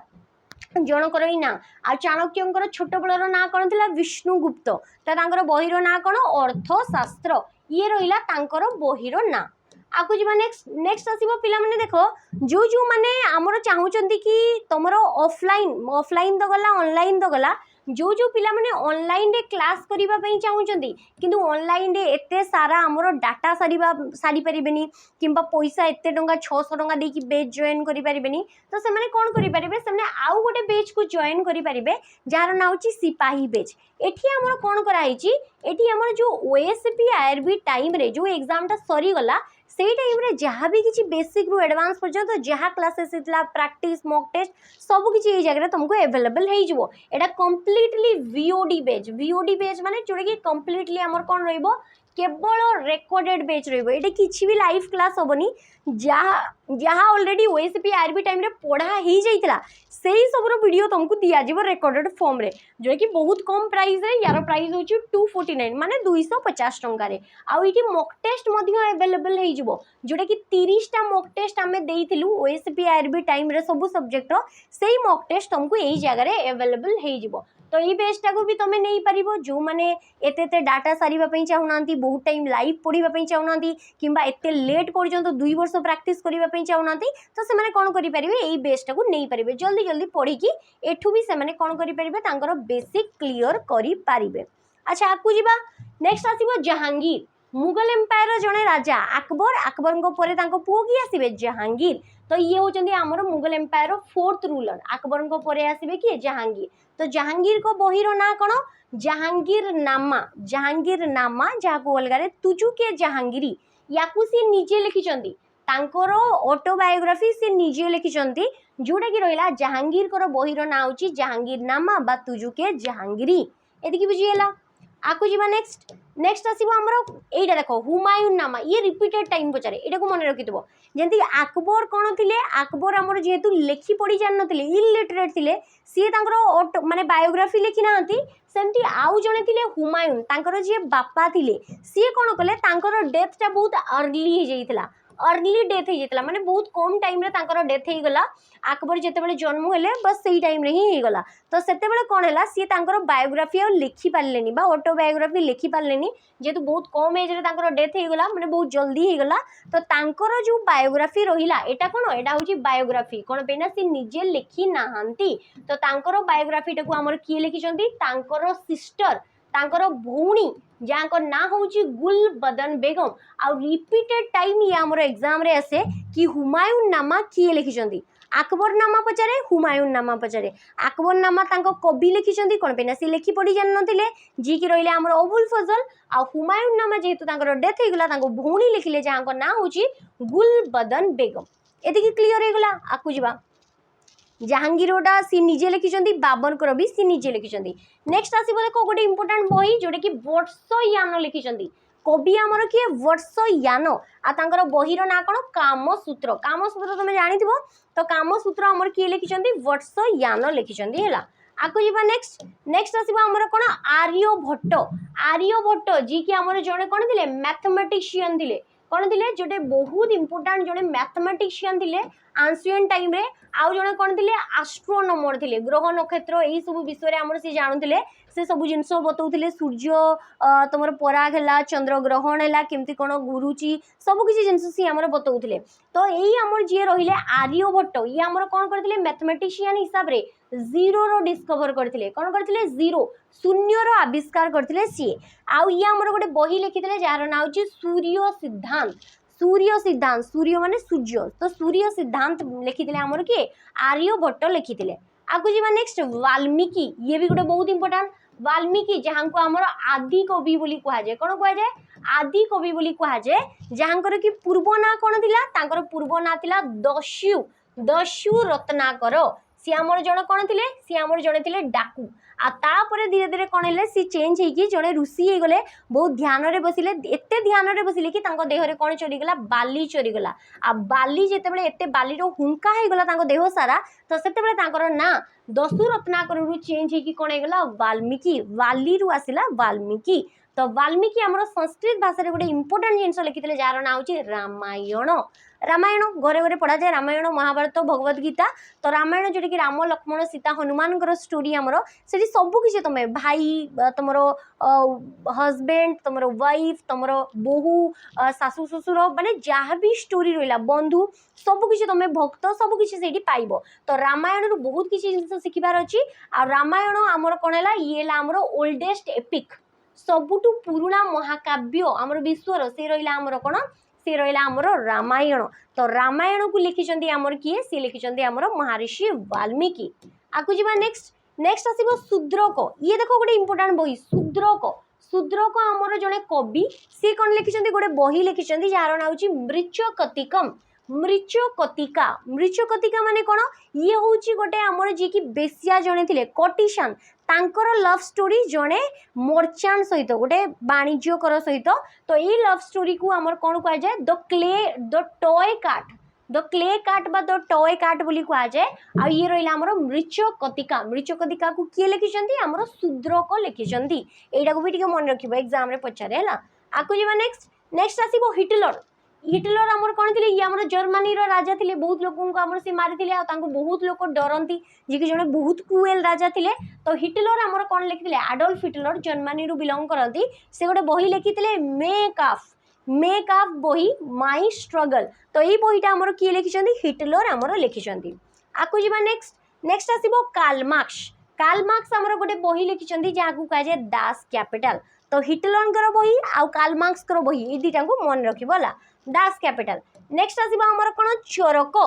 जनकर ही ना आ चाणक्य छोट बेलर ना कौन था विष्णुगुप्त तो बहिर ना कौन अर्थशास्त्र ये रहा तांकर बहिर ना। आकु जी नेक्स्ट नेक्स्ट आसीबो पिला माने देखो जो जो माने हमर चाहउचंती कि तमरो ऑफलाइन तो गला ऑनलाइन तो गला जो जो पिला माने ऑनलाइन रे क्लास करिबा पई चाहउचंती किंतु ऑनलाइन रे एते सारा हमर डाटा सारी परिबेनी किंबा पैसा एते टंका 600 टंका दे कि बैच जॉइन करि परिबेनी तो से माने कोन करि परिबे से माने आउ गोटे बैच को जॉइन करि परिबे जार ना होची सिपाही बैच। एठी हमर कोन कराइची एठी हमर जो ओएसपी आईआरबी टाइम रे जो एग्जाम टा सरी गला से टाइम रे जहाँ भी किसी बेसिक रु एडवांस पर्यंत तो जहाँ क्लासेस होता प्रैक्टिस मॉक टेस्ट सब किसी ये जगह तुमको अवेलेबल हो एटा कंप्लीटली वीओडी बैच माने जोटा कि कंप्लीटली हमर कोन रहइबो केवल रेकॉर्डेड बैच रहइबो एटा किछि भी लाइव क्लास होबनी जहाँ ऑलरेडी ओएसपी आईआरबी टाइम रे पढ़ा ही जाइतला सेही सबरो वीडियो तुमको दिया जिवो रेकॉर्डेड फॉर्म रे जो कि बहुत कम प्राइस रे यार प्राइस होची 249 माने 250 टंका रे आ इटी मॉक टेस्ट मध्य अवेलेबल हे जिवो जोटा कि 30 टा मॉक टेस्ट हमें देइथिलु ओएसपी आईआरबी टाइम रे सब सब्जेक्ट रो सेही मॉक टेस्ट तुमको एही जगह रे अवेलेबल हे जिवो। तो ये बेचटा को भी तुम नहीं पारिबो जो माने एते डाटा सारिबा पई चाहुनांती बहुत टाइम लाइव पढ़िबा पई चाहुनांती किंबा एते लेट पर्यंत 2 वर्ष प्रैक्टिस करिबा पई चाहुनांती तो से माने कोन करि परिबे एही बेचटा को नहीं पारिबे जल्दी जल्दी पढ़ी कि एठू भी से माने कोन करि परिबे तांकर बेसिक क्लियर करि पारिबे। अच्छा आकु जिबा नेक्स्ट आसीबो जहांगीर मुगल एम्पायर जड़े राजा अकबर परे तांको पुओ कि आसीबे जहांगीर। तो ये होचंदी हमर Mughal empire fourth ruler Akbar परे आसीबे कि जहांगीर। तो जहांगीर को बहिरो ना कौन जहांगीर नामा जहाँ को अलगारे तुजु के जहांगीरी याकू सी निजे लिखिचंदी तांकर ऑटोबायोग्राफी से निजे लिखिचंदी जोटा कि रहिला जहांगीर को बहिरो ना होची जहांगीर नामा बा तुजु के जहांगीरी एदिकी बुझिएला। आकु जीवा नेक्स्ट नेक्स्ट आसीबो हमरो एटा देखो हुमायून नामा ये रिपीटेड टाइम पचारे एटा को मन रखितबो जेंति अकबर कोन थिले अकबर हमर जेहेतु लेखि पढ़ी जान नथिले इलिटरेट थिले सी तांकर माने बायोग्राफी लेखि नांती सेमती आउ जणे थिले हुमायून तांकर जे बापा थिले सी कोन कले तांकर डेथ टा बहुत अर्ली हे जाइतला अर्ली डेथ हो जाता माने बहुत कम टाइम रे तांकर डेथ हो गला अकबर जितेबाला जन्म हेले बस सही टाइम रे ही गला। तो सेतेबाला कौन है सी तांकर बायोग्राफी और लिखि पारलेनी बा ऑटोबायोग्राफी लिखि पारलेनी जेतु बहुत कम एज रे तांकर डेथ हो गला माने बहुत जल्दी हो गला। तो तांकर जो बायोग्राफी रहिला एटा कोन एटा होची बायोग्राफी कोन पेना सी निजे लिखि नाहंती। तो तांकर बायोग्राफी टाकू हमर किए लिखिचंती तांकर सिस्टर तांकर भौणी जहाँ को ना होची गुलबदन बेगम आ रिपीटेड टाइम ये हमर एग्जाम रे आसे कि हुमायून नामा किए लिखिचंती আকবরনামা পଚାरे हुमायूननामा पचारे আকবরনামা ତାଙ୍କ କବି ଲେଖିଛନ୍ତି କ'ଣ ପାଇଁ ନା ସେ ଲେଖି ପଢ଼ି ଜାଣିନଥିଲେ ଯିଏକି ରହିଲେ ଆମର ଅବୁଲ ଫଜଲ ଆଉ हुमायूननामा ଯେହେତୁ ତାଙ୍କର ଡେଥ୍ ହେଇଗଲା ତାଙ୍କ ଭଉଣୀ ଲେଖିଲେ ଯାହାଙ୍କ ନାଁ ହେଉଛି ଗୁଲବଦନ ବେଗମ। ଏତିକି କ୍ଲିୟର ହେଇଗଲା। ଆକୁ ଯିବା जहांगीरोटा सी निजे लिखिं बाबरकर भी सी निजे लिखिं। नेक्स्ट आसो देख गोटे इंपोर्टाट बही जोटा कि वर्षयान लिखिं कवि आमर किए वर्षयान आर बही ना कौन कामसूत्र। कामसूत्र तुम जानी तो कामसूत्र आमर किए लिखिं वर्षयान लिखिं है। आगु जा नेक्स्ट नेक्स्ट आसो आमर कौन आर्यभट्ट। आर्यभट्ट जी कि आमर जड़े कौन थे मैथमेटिशियन थे कौन थे जोटे बहुत इंपोर्टाट जड़े मैथमेटिशियन थे आंशियन टाइम रे आउ जड़े कौन थे एस्ट्रोनॉमर थे ग्रह नक्षत्र यही सब विषय आमर सी जानूले से सब जिन बताऊे सूर्य तुम पराग है चंद्र ग्रहण है केमती कौन गुरुची सबकि जिन सी आम बताऊे। तो यही आमर जी रही आर्यभट्ट ये आमर कौन करते मैथमेटिशियन हिसाब से जीरो रो डिस्कवर करते कौन करते जीरो शून्यर आविष्कार करते सी आउ ये आमर गोटे बही लिखिते जार ना हूँ सूर्य सिद्धांत। सूर्य सिद्धांत सूर्य माने सूर्य तो सूर्य सिद्धांत लिखिते आमर किए आर्यभट्ट लिखिते। आगु जा नेक्स्ट वाल्मीकि ये भी गोटे बहुत इंपोर्टाट वाल्मीकि जहाँ को आमर आदि कवि बोली कहुए कौन कहुए आदि कवि बोली कहुए जहाँकर कि पूर्व ना कौन थी पूर्व ना थी दस्यु दस्यु रत्नाकर सी आमर जड़े कौन थे सी आमर जड़े थे डाकू आपर धीरे धीरे कौन है सी चेंज होगी जड़े ऋषि हो गले बहुत ध्यान रे बसिले एते ध्यान रे बसिले कि देहरे कौन चढ़ीगला बाली चढ़ीगला आ बाली जिते एते बाली हुंका होगला देह सारा तो से ना दस्यु रत्नाकर चेंज होगी कौन होगा वाल्मीकि वाली रु आसला वाल्मीकि। तो वाल्मीकि आमर संस्कृत भाषा गोटे इंपोर्टाट जिन लिखिते जार ना हूँ रामायण। रामायण घरे घरे पढ़ा जाए रामायण महाभारत भगवत गीता। तो रामायण जोटा कि राम लक्ष्मण सीता हनुमान स्टोरी आमर से सबकि तुम भाई तुम हजबैंड तुम वाइफ तुम बोहू शाशु शशुर माने जहाँ भी स्टोरी रहा बंधु सबकि तुम भक्त सबकि से पाइब। तो रामायण रु बहुत किसी जिन शिखबार अच्छी आ रामायण आमर कौन है ये आमर ओल्डेस्ट एपिक सबुठु पुराणा महाकाव्य आमर विश्वर से रहा आमर कौन सी रहा आमर रामायण। तो रामायण को लिखिं आमर किए सी लिखिं आमर महर्षि वाल्मीकि। आगु जा नेक्स्ट नेक्स्ट आसो शूद्रक ये देख गोटे इंपोर्टाट बही शूद्रक। शूद्रक आमर जड़े कवि सी कौन लिखिं गोटे बही लिखिं जार ना हूँ मृचकतिकम। मृचकतिका मृचकतिका माने कौन ये हूँ गोटे आमर जी की बेसिया जड़े थे कटिशन तांकर लव स्टोरी जड़े मर्चांट सहित गोटे वाणिज्यकर सहित। तो ये लव स्टोरी को आमर कौन कह जाए द टॉय काट द क्ले काट बा द टॉय काट बोली कह जाए। आ ये रहा आमर मृचकतिका मृचकतिका को किए लिखिं आमर शूद्रक लिखिं यटा को भी मन रख एग्जाम रे पचारे है। आगु जा नेक्स्ट नेक्स्ट आसो हिटलर। हिटलर आमर कौन थे ये आमर जर्मनी राजा थे बहुत लोक आमर सी मारी बहुत लोग डरती जी कि जड़े बहुत क्रूएल राजा थे। तो हिटलर आमर कौन लिखिते एडल्फ हिटलर जर्मनी रू बिलंग करती से गोटे बही लिखिते मेक ऑफ बही माई स्ट्रगल। तो ये बहीटा आमर किए लिखिं हिटलर आमर लिखिं। आगु जा नेक्स्ट नेक्स्ट आसो कार्ल मार्क्स आमर गोटे बही लिखिं जहाँ को कहुए दास कैपिटल। तो हिटलर बही आउ कार्ल मार्क्स बही ये दुटा को मन रखा दास कैपिटल। नेक्स्ट आसो आमर कौन चरक।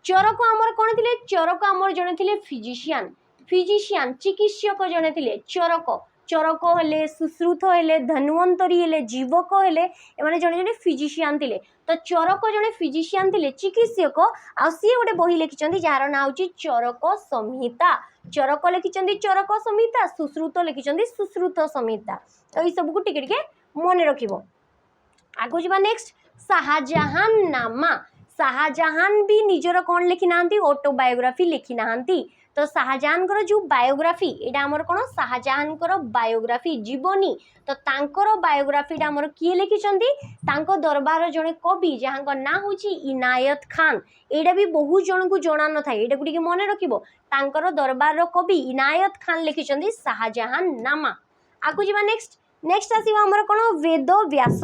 चरक आमर कौन थे चरक आमर जड़े थे फिजिशियन चिकित्सक जड़े थे चरक। चरक हेले सुश्रुत हेले धन्वंतरी हेले जीवक हेले एमाने जड़े जड़े फिजिशियन थे। तो चरक जड़े फिजिशियन थे चिकित्सक आ सी गोटे बही लिखिं जार ना हूँ चरक संहिता। चरक लिखिं चरक संहिता सुश्रुत लिखिं सुश्रुत संहिता। तो ये सबको टिके मन रख। आगु जा नेक्स्ट शाहजहान नामा। शाहजहान भी निजर कौन लिखि ना ऑटोबायोग्राफी लिखि ना। तो शाहजहान जो बायोग्राफी यहाँ आमर कौन शाहजहान बायोग्राफी जीवनी। तो तांकर बायोग्राफीटा आमर किए लिखिं दरबार जड़े कवि जहाँ का ना हूँ इनायत खान। यहाँ भी बहुत जन को जना न था यहाँ को मन रखर दरबार कवि इनायत खान लिखिं शाहजहान नामा। आगु जा नेक्स्ट नेक्स्ट आसो आमर कौन वेद व्यास।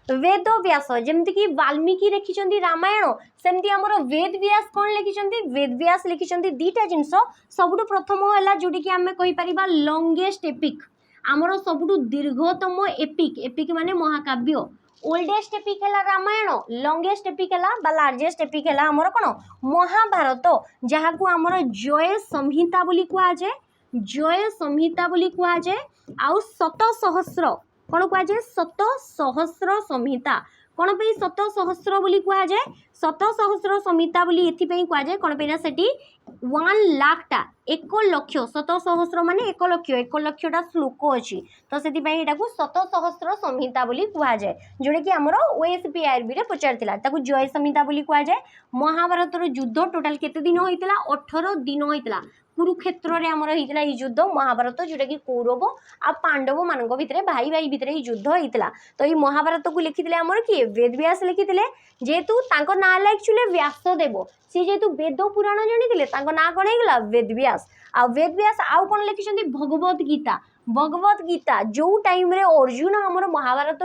वेद व्यास जमती कि वाल्मीकि लिखिं रामायण सेमती आमर वेद व्यास कौन लिखिं वेद व्यास लिखिं दीटा जिनस सबुठ प्रथम है जोटी कि आम कहीपर लंगेस्ट एपिक आमर सबुठ दीर्घतम एपिक एपिक माने महाकाव्य ओल्डेस्ट एपिक है रामायण, लंगेस्ट एपिक है लार्जेस्ट एपिक है आमर कौन महाभारत, जहाँ को आमर जय संहिता बोली कह जाए, जय संहिता बोली कह जाए। आउ शत सहस्र कौन कह जाए शत सहस्र संहिता, कौन पे शत सहस्र बोली कह जाए, शत सहस्र संहिता बोली एथिपई कह जाए कौन पे ना सेठी 1 लाखटा 1 लक्ष, शत सहस्र माने 1 लक्षटा श्लोक अच्छी, तो से शत सहस्र संहिता बोली कह जाए, जोटा कि आमर ओएसपीआरबी रे पचारथिला ताकू जय संहिता बोली कह जाए। महाभारत युद्ध टोटाल केते दिन होइतला 18 दिन होइतला, कुरुक्षेत्र रे आमर होइतला ई युद्ध महाभारत, जोटा कि कौरव आ पांडव मानक भितरे भाई भाई भितरे ई युद्ध होइतला। तो ई महाभारत को लिखिथिले आमर किए वेदव्यास लिखिथिले, जेहेतु तांको नाम एक्चुअली व्यासदेव, सी जेहेतु वेद पुराण जानिथिले तांको नाम कोन हेगला वेदव्यास। आ वेदव्यास आउ कोन लिखिसंती भगवत गीता, भगवत गीता जो टाइम रे अर्जुन आमर महाभारत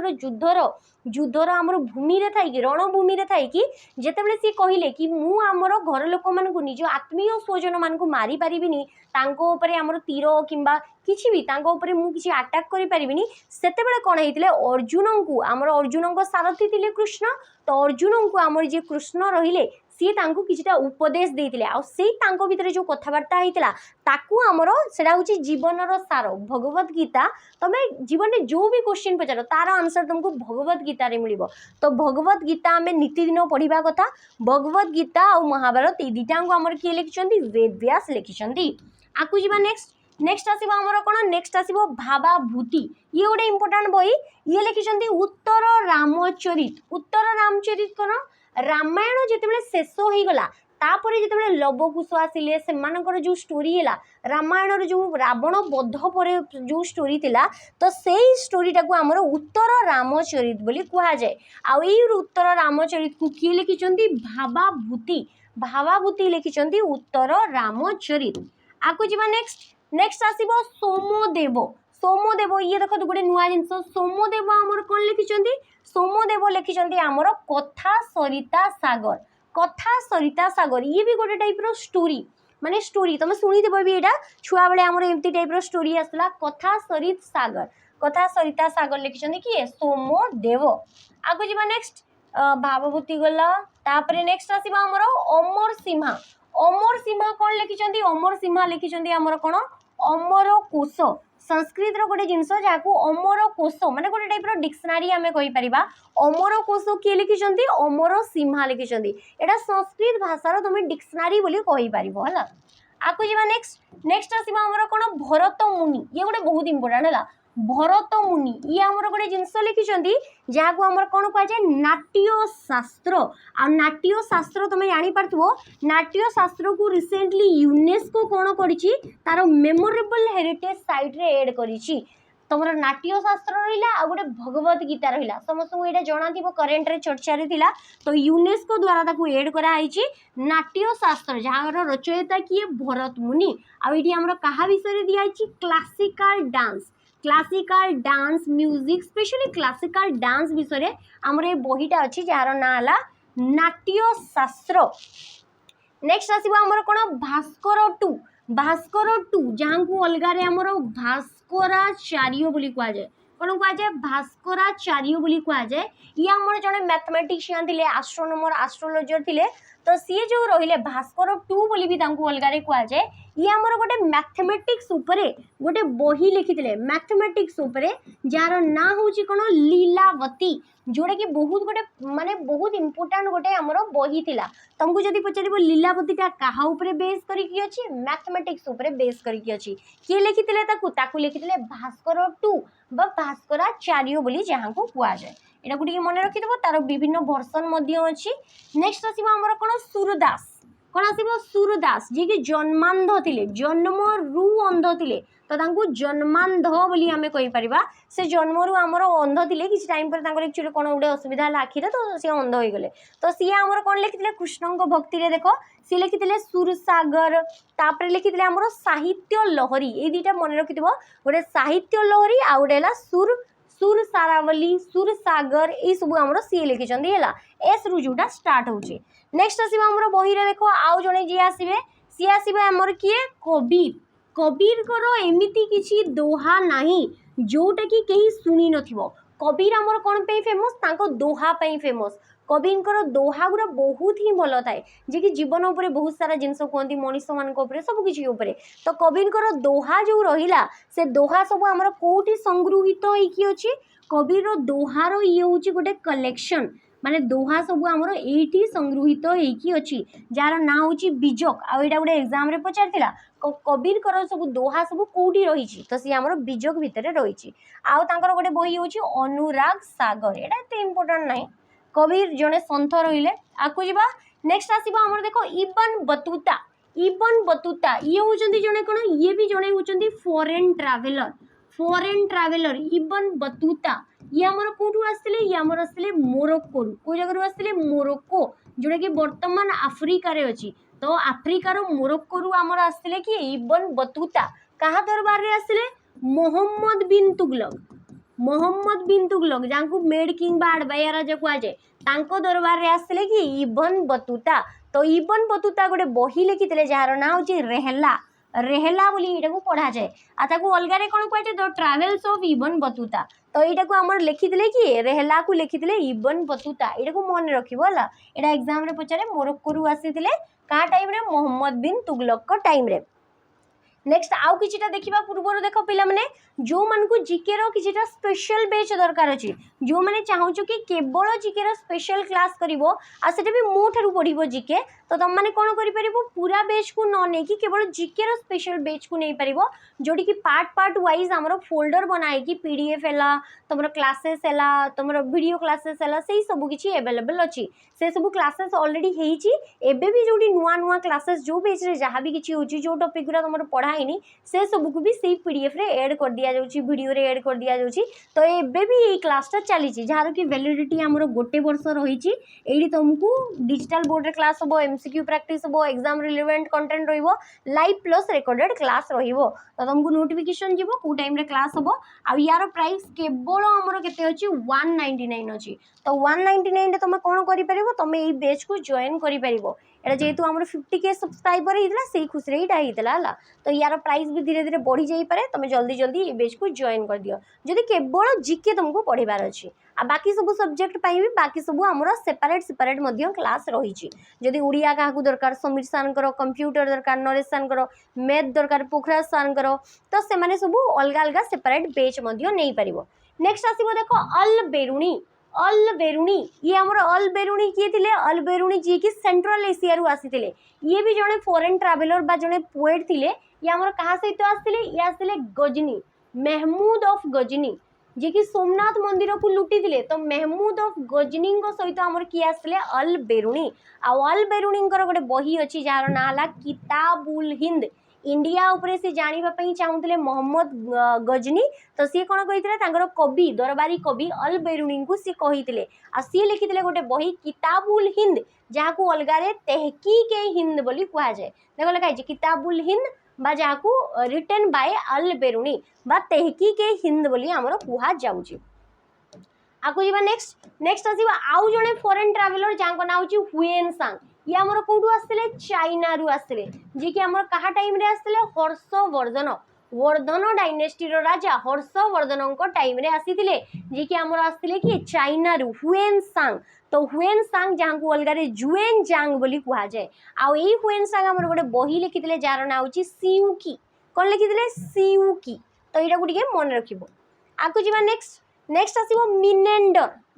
युद्धर आमर भूमि रे थाई कि रणभूमि रे थाई कि जेतेबेले सी कहिले कि मु आमर घर लोक मानकु निज आत्मीय स्वजन मानकु मारी परिबिनी, तांको ऊपर आमर तीर किंबा किछि भी तांको ऊपर मु किछि अटैक करि परिबिनी, सेतेबेले कोन हेतिले अर्जुन को आमर अर्जुन को सारथी थिले कृष्ण, तो अर्जुन को आमर जे कृष्ण रहिले सी तांको किछिटा उपदेश देइतिले, आ सेई तांको भितरे जो कथावार्ता हेतिला ताकू आमर सेडा होची जीवनर सार भगवत गीता। तमे जीवन में जो भी क्वेश्चन पचारो तार आंसर तुमको भगवत गीता रे मिलिबो। तो भगवत गीता आमे नीतिदिन पढ़िबा कथा। भगवत गीता और महाभारत ए दुटाको आमर किए लिखिसंती वेदव्यास लिखिसंती। आकु जीवा नेक्स्ट आसीबो आमर कोन नेक्स्ट आसीबो भावाभूति, ये गोटे इंपोर्टेंट बही, ये लिखिसंती उत्तर रामचरित। उत्तर रामचरित कोन रामायण जेतेबेले शेष हो गला तापर जेतेबेले लवकुश आसिले सेमानकर जो स्टोरी हैला रामायण रे जो रावण बध पर जो स्टोरी थिला, तो सेई स्टोरीटा को आमर उत्तर रामचरित बोली कहा जाए। आ एई उत्तर रामचरित को किए लिखिसंती भावाभूति, भावाभूति लिखिसंती उत्तर रामचरित। आकु जीवा नेक्स्ट आसीबो सोमदेव। सोमदेव ये देख गोटे नुआ जिनस सोमदेव आमर कौन लिखिसंती, सोमदेव लिखिसंती आमर कथा सरिता सागर। कथा सरिता सागर ये भी गोटे टाइप रो स्टोरी, माने स्टोरी तुम शुणिथिबो भी एटा छुआ बेले आमर एमती टाइप रो स्टोरी आसला कथा सरित सागर, कथा सरिता सागर लिखिसंती किए सोमदेव। आगु जीवा नेक्स्ट भावभूति गला, तापरे नेक्स्ट आसीबा आमर अमर सिंहा। अमर सिंहा कौन लिखिसंती, अमर सिंहा लिखिसंती आमर कोन अमर कोश, संस्कृत रो गोटे जिनस जाकू अमर कोश माने गोटे टाइप रो डिक्शनरी आमे कहि परिबा। अमर कोश किए लिखिसंती अमर सिंहा लिखिसंती, एटा संस्कृत भाषा रो तुमे डिक्शनरी बोली कहि परिबो हला। आकु जीवा नेक्स्ट आसीबा हमर कोन भरत मुनि, ये गोटे बहुत इंपोर्टेंट हला। भरत मुनि ये आमर गोटे जिनस लिखिसंती जाकू हमर कोन कह जाय नाट्य शास्त्र। आ नाट्य शास्त्र तुम जानि पारथबो, नाट्य शास्त्र को रिसेंटली यूनेस्को कोन करिछि तार मेमोरेबल हेरिटेज साइट रे ऐड करिछि। तुमर नाट्य शास्त्र रहिला आ गोटे भगवत गीता रहिला, समस्त को एटा जणा थिबो करेंट रे चर्चा रे थिला, तो यूनेस्को द्वारा ताकू ऐड करा आइछि नाट्य शास्त्र, जहार रचयिता किए भरत मुनि। आ एठी हमर कहा विषय रे दिया आइछि classical dance, classical dance music specially classical dance विषय आमर ए बहीटा अच्छी जार ना हला नाट्य शास्त्र। नेक्स्ट आसीबो आमर कोन भास्कर टू, भास्कर टू जहां को अलगा रे आमर भास्कराचार्य बोली कहा जाए, कौन कह जाए भास्कराचार्य बोली कहा जाए। ये आमर जड़े मैथमेटिशियन थिले, एस्ट्रोनॉमर एस्ट्रोलॉजर थिले, तो सी जो रहिले भास्कर टू बोली भी तांको अलगा रे कहा जाए। ये आमर गोटे मैथमेटिक्स उपरे गोटे बही लिखिथिले, मैथमेटिक्स उपरे जार ना होची कोन लीलावती, जोड़े कि बहुत गोटे माने बहुत इंपोर्टेंट गोटे आमर बही थिला। तुमको जदि पचारिबो लीलावतीटा काहा उपरे बेस करी की अछि, मैथमेटिक्स उपरे बेस करी की अछि, के लिखिथिले ताकू लिखिथिले भास्कर टू बा भास्कराचार्य बोली जहां को कहा जाए। एटा गुटी मन रखिथबो, तार विभिन्न वर्जन मध्ये अछि। नेक्स्ट आसीबो आमर कोन सूरदास, कौन आसीबो सूरदास जे कि जन्मांध थिले, जन्मरु अंध थिले, तो तांको जन्मांध बोली आमे कहि परिबा। से जन्मरु आमर अंध थिले, किछि टाइम पर तांकर एक्चुअली कोन उडे असुविधा हला आखिरे, तो से अंध होई गले, तो सी आमर कोन लिखिथिले कृष्णଙ୍କ भक्ति रे देखो सी लिखिथिले सुरसागर, तापर लिखिथिले आमर साहित्य लहरी। ए दुटा मन रखिथबो, गोटे साहित्य लहरी आ गोटे हला सुर सारावली सुरसागर, ये सब आमर सी लिखिसंती हैला एस रु जोटा स्टार्ट होची। नेक्स्ट आसीबा आमर बही रे देखो आउ जणे जे आसीबे सी आसीबे आमर किए कबीर। कबीर करो एमिति किछि दोहा नाही जोटा कि केही सुनी नथिबो। कबीर आमर कौन पे फेमस तांको दोहा पे फेमस कविंकर दोहा गुरा बहुत ही भल थाए जे कि जीवन उपर बहुत सारा जिनस कहती मनीष मान सब किसी उपरे तो कविंकर दोहा जो रहिला से दोहा सब आमर कोठी संगृहित होइकी अछि कबीर दोहार ये हूँ गोटे कलेक्शन माने दोहा सब आमर एठी संगृहित होइकी अछि जार ना हूँ बीजक आईटा गोटे एग्जाम रे पचारथिला कबीर कर सब दोहा सब कोठी रही तो सी आमर बीजक भितर रही आउ तांकर गोटे बही हूँ अनुराग सागर एटा एते इंपोर्टेंट नाही कबीर जड़े सन्थ रहिले आकु जीवा नेक्स्ट आसीबा हमर देखो इबन बतूता ये होचंदी जने कोन ये भी जने होचंदी फॉरेन ट्रैवलर इबन बतूता ये हमर कोठु आस्तिले ये हमर आस्तिले मोरक्को को जगह रु आस्तिले मोरक्को जोडे कि वर्तमान अफ्रीका रे अछि तो अफ्रीका रो मोरक्को रु हमर आस्तिले कि इबन बतूता कहा दरबार रे आस्तिले मोहम्मद बिन तुगलक जहाँ मेड किंग बा आडबाया राजा कहुए तांको दरबार रे आसले कि इबन बतूता तो इबन बतूता गोटे बही लिखिते जार ना हूँ रेहला बोली यहाँ पढ़ा जाए आताको अलगारे कौन कहुए the travels of Ibn Battuta तो यहाँ को आम लिखिते कि रेहला को लिखिते इबन बतूता यहाँ को मन रखा यहाँ एग्जाम रे पचारे मोरक्को रु आसी क्या टाइम रे मोहम्मद बिन तुगलक टाइम रे नेक्स्ट आउ किछिटा देखिबा पूर्व देख पिला माने जो मान को जीके रो किछिटा स्पेशल बैच दरकार अछि जो माने चाहूछु कि केवल जीके रो स्पेशल क्लास करिवो आ सेटा भी मो ठारू पढिवो जीके तो तुम माने कोन करि परिवो पूरा बैच को न नै कि केवल जीके रो स्पेशल बैच को नै परिवो जोडी कि पार्ट वाइज हमरो फोल्डर बनाए कि पीडीएफ हैला तुमरो क्लासेस हैला तुमरो वीडियो क्लासेस हैला सेही सब किछि अवेलेबल अछि से सब क्लासेस ऑलरेडी हेइछि एबे भी जोडी नुआ क्लासेस जो बैच रे जहां भी किछि होछि जो टॉपिक गुरा तुमरो पढ़ाइनी से सब को भी सेही पीडीएफ रे ऐड कर दिया जाउछि वीडियो रे ऐड कर दिया जाउछि तो एबे भी ए क्लासटा चलीछि जार कि वैलिडिटी हमरो गोटे वर्ष रहिछि एडी तुमको डिजिटल बोर्ड रे क्लास होबो एमसीक्यू प्रैक्टिस होबो एग्जाम रिलेवेंट कंटेंट रहिबो लाइव प्लस रिकॉर्डेड क्लास रहिबो तो तुमको नोटिफिकेशन जीवो को टाइम रे क्लास होबो आ यार प्राइस केवल हमरो केते अछि 199 अछि तो 199 रे तुम कोन करि परिबो तुम ए बैच को जॉइन करि परिबो एटा जेहेतु हमर 50K सब्सक्राइबर हितला सेही खुशी रे हिटा हितला हला तो यार प्राइस भी धीरे धीरे बढ़ी जाई पारे तुम जल्दी जल्दी ए बैच को जॉइन कर दियो जदि केवल जीके तुमको पढ़िबार अछि आ बाकी सब सब्जेक्ट पाई भी बाकी सब हमर सेपरेट मध्य क्लास रही जदि उड़िया क्या दरकार समीर सार कर कंप्यूटर दरकार नरेश सार कर मैथ दरकार पोखराज सार कर तो से सब अलग अलग सेपरेट बैच नहीं पार नेक्स्ट आसो देखो अल बेरुणी ये आमर अल बेरुणी किए थे अल बेरुणी जी कि सेंट्रल एशिया रु आसी ये भी जड़े फॉरेन ट्रैवलर बा जड़े पोएट थे ये आमर क्या सहित आसते ये आसते गजनी महमूद ऑफ गजनी जी कि सोमनाथ मंदिर को लुटी तो महमूद ऑफ गजनी सहित आमर किए आसते अल बेरुणी अल बेरुणी गोटे बही अच्छी जार ना है किताबुल हिंद इंडिया उपरे से जानापी चाहूले मोहम्मद गजनी तो सी कौन कही कवि दरबारी कवि अल बेरुणी को सी कही सी लिखी गोटे बही किताबुल हिंद जहाँ को अलगारे तहकीक हिंद बोली कहुए देख लिखाई किताबुल हिंद बा जहाँ को रिटन बाय अल बेरुणी बा तहकीक हिंद बोली आमर कह जाऊँगी आगु जा नेक्स्ट आसवा आउ जड़े फॉरेन ट्रैवलर जहाँ ना हूँ हुएन सांग ये आमर कौटू आसते चाइना रु आसते जी कि आमर कहा टाइम रे आसते वर्धन डायनेस्टी राजा हर्षवर्धन टाइम रे आसी जी कि आमर आसते कि चाइना रु हुएन सांग तो हुएन सांग जहाँ को अलगारे जुएन जांग बोली कह जाए आउ यही हुएन सांग आमर गोटे बही लिखिते जार ना हूँ सियुकी कौन लिखिते सियुकी तो यहाँ को मन रखिबो आगु जा नेक्स्ट आसो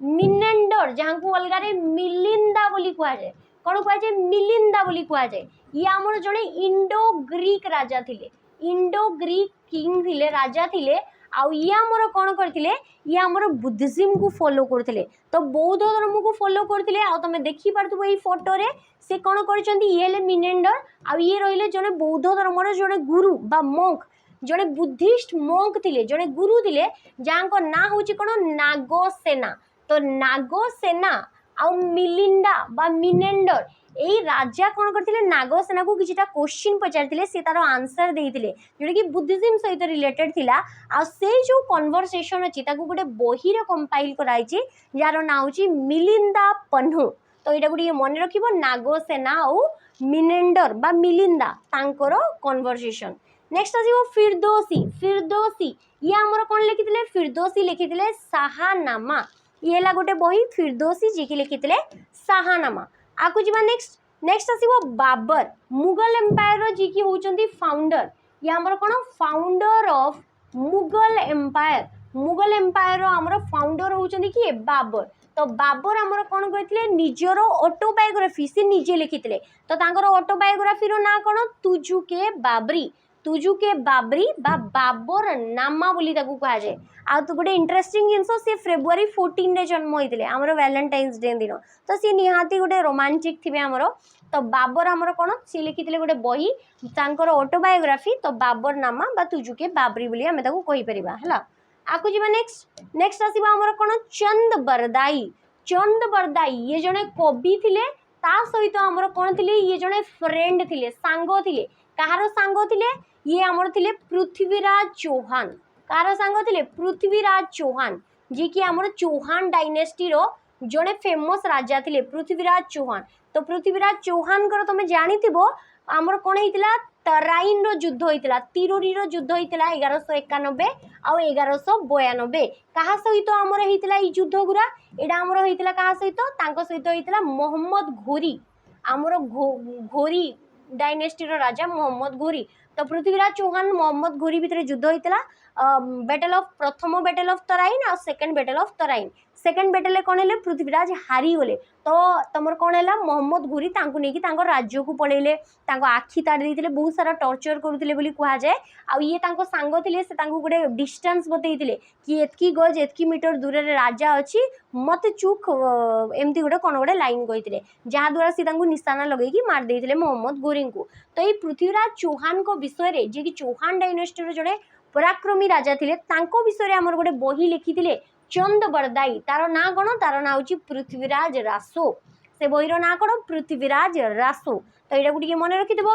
मिनेंडर जहाँ को अलगारे मिलिंदा बोली कह जाए कौन कहुए मिलिंदा बोली कह जाए ये आमर जड़े इंडो ग्रीक राजा थिले इंडो ग्रीक किंग थिले राजा थिले आउ ये आमर कौन करते ये आमर बुद्धिज्म को फॉलो करते तो बौद्ध धर्म को फॉलो करते आउ तुम देखी पार्थो ये फोटो रे से कौन कर ये मिनेंडर आउ ये रहिले जड़े बौद्ध धर्म जड़े गुरु बा मंक जड़े बुद्धिस्ट मंक थिले जड़े गुरु थिले जहाँ को ना हूँ कौन नागसेना तो नागसेना आउ मिलिंडा बा मिनेंडर यही राजा कौन करते नागसेना को किछिटा क्वेश्चन पचार से तार आंसर देते जोटा कि बुद्धिज्म सहित रिलेटेड थिला आ से जो कन्वर्सेशन अच्छी गोटे बही कंपाइल कराई जार ना हूँ मिलिंदा पन्हु तो यहाँ गोटे मन रखिबो नागसेना आउ मिनेंडर बा मिलिंदा तांकर कन्वर्सेशन नेक्स्ट आसीबो फिरदौसी। फिरदौसी ये आमर कौन लिखिथिले फिरदौसी लिखिथिले शाहनामा। ये ला गोटे बही फिरदौसी जी की लिखिथिले शाहनामा। आकु जिबा नेक्स्ट नेक्स्ट आसीबो बाबर। मुगल एम्पायर रो जी की होचंती फाउंडर। ये आमर कोन founder of Mughal empire. Mughal empire रो आमर फाउंडर होचंती कि बाबर। तो बाबर आमर कोन कहिथिले निजरो ऑटोबायोग्राफी से निजे लिखिथिले। तो तांकर ऑटोबायोग्राफी रो ना कोन तुजुके बाबरी। तुजुके बाबरी बा बाबर नामा बोली ताकू कहा जाए। आ तो गोटे इंटरेस्टिंग जिनस से फेब्रुआरी 14 रे जन्म होइतिले हमर वैलेंटाइन्स डे दिन। तो सी निहाती गोटे रोमांटिक थिबे हमर। तो बाबर हमर कोन सी लिखितिले गोटे बही तांकर ऑटोबायोग्राफी। तो बाबर नामा बा तुजुके बाबरी बोली हमें ताकू कहि परिबा हला। आकु जिबा नेक्स्ट नेक्स्ट आसीबा हमर कोन चंद बरदाई। चंद बरदाई ये जने कवि थिले ता सहित हमर कोन थिले ये जने फ्रेंड थिले सांगो थिले। कहार सांगो थिले ये हमर थिले पृथ्वीराज चौहान। कार सांग थिले पृथ्वीराज चौहान जी की हमर चौहान डायनेस्टी रो जने फेमस राजा थिले पृथ्वीराज चौहान। तो पृथ्वीराज चौहान कर तुम जानिथिबो हमर कोन हेतिला तराइन रो युद्ध होइतिला तिरोरी रो युद्ध होइतिला 1191 आ 1192। कहा सहित हमर हेतिला ई युद्ध गुरा एडा हमर हेतिला कहा सहित तांको सहित हेतिला मोहम्मद घोरी। हमर घोरी डायनेस्टी रो राजा मोहम्मद घोरी। तो पृथ्वीराज चौहान मोहम्मद घोरी भितर युद्ध होइतिला बैटल ऑफ प्रथम बैटल ऑफ तराइन और second battle of Tarain. Second battle कौन है पृथ्वीराज हारी गले। तो तुमर कौन है मोहम्मद घोरी तांको नेकी तांको राज्य को पड़ेले तांको आखि ताड़ी देथिले बहुत सारा टॉर्चर करुथिले बोली कहा जाए। आ ये तांको सांग थिले से तांको गोटे डिस्टेंस बतैथिले कि एतकी गज एतकी मीटर दूर रे राजा अछि मत चुक एमती गोटे कौन गोटे लाइन कहिथिले जहाँ द्वारा से तांको निशाना लगेकी मार देथिले मोहम्मद घोरी को। तो ये पृथ्वीराज चौहान को विषय रे जे कि चौहान डायनेस्टी रो जड़े पराक्रमी राजा थिले तांको विषय रे हमर गोटे बही लिखिथिले चंद बरदाई। तार ना कौन तार ना होची पृथ्वीराज रासो। से बहीर ना कौन पृथ्वीराज रासो। तो यहाँ गोटे मन रखिदेव।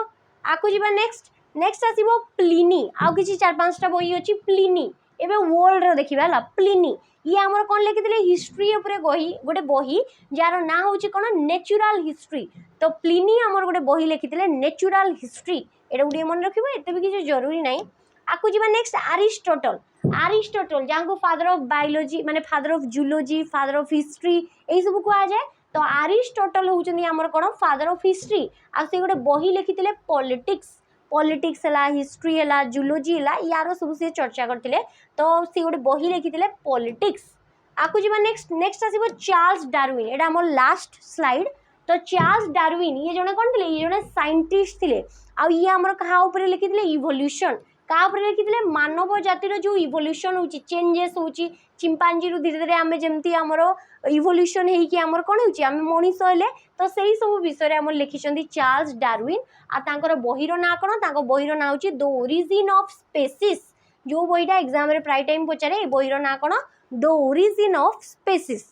आकु जीवा नेक्स्ट नेक्स्ट आसीबो प्लिनी। आउ किछि 4-5टा बही अछि प्लिनी। एबे वर्ल्ड रो देखिबा ला प्लिनी ये हमर कोन लिखिथिले हिस्ट्री ऊपर गोटे बही जार ना होची कोन नेचुरल हिस्ट्री। तो प्लिनी हमर गोटे बही लिखिथिले नेचुरल हिस्ट्री। एटा गोटे मन रखिबो एते भी किछि जरूरी नाही। आकु जीवा नेक्स्ट अरिस्टोटल। अरिस्टोटल जहाँ फादर ऑफ बायोलॉजी माने father of zoology father of history यही सब कहा जाए। तो अरिस्टोटल होचंदी हमर कोन फादर ऑफ हिस्ट्री। आ से गोटे बही लिखिथिले पॉलिटिक्स। पॉलिटिक्स है हिस्ट्री है जूलॉजी है यार सब से चर्चा करते। तो सी गोटे बही लिखिथिले पॉलिटिक्स। आकु जीवा नेक्स्ट नेक्स्ट आसीबो चार्ल्स डार्विन। एटा हमर लास्ट स्लाइड। तो चार्ल्स डार्विन ये जने कोन थिले ये जने साइंटिस्ट थिले। आ ये हमर कहा ऊपर लिखिथिले इवोल्यूशन का ऊपर लिखिथिले मानव जातिर जो इवोल्यूशन होची चेंजेस होची चिंपांजी रु धीरे धीरे आमे जेमती हमर इवोल्यूशन हेई कि हमर कोन होची आमे मनीष हेले। तो सेही सब विषय रे हमर लिखिचंदी चार्ल्स डार्विन। आ तांकर बहिरो ना कोन तांको बहिरो ना होची द ओरिजिन ऑफ स्पेसीज। जो बहिटा एग्जाम रे प्राय टाइम पचारे बहिरो ना कोन द ओरिजिन ऑफ स्पेसीज।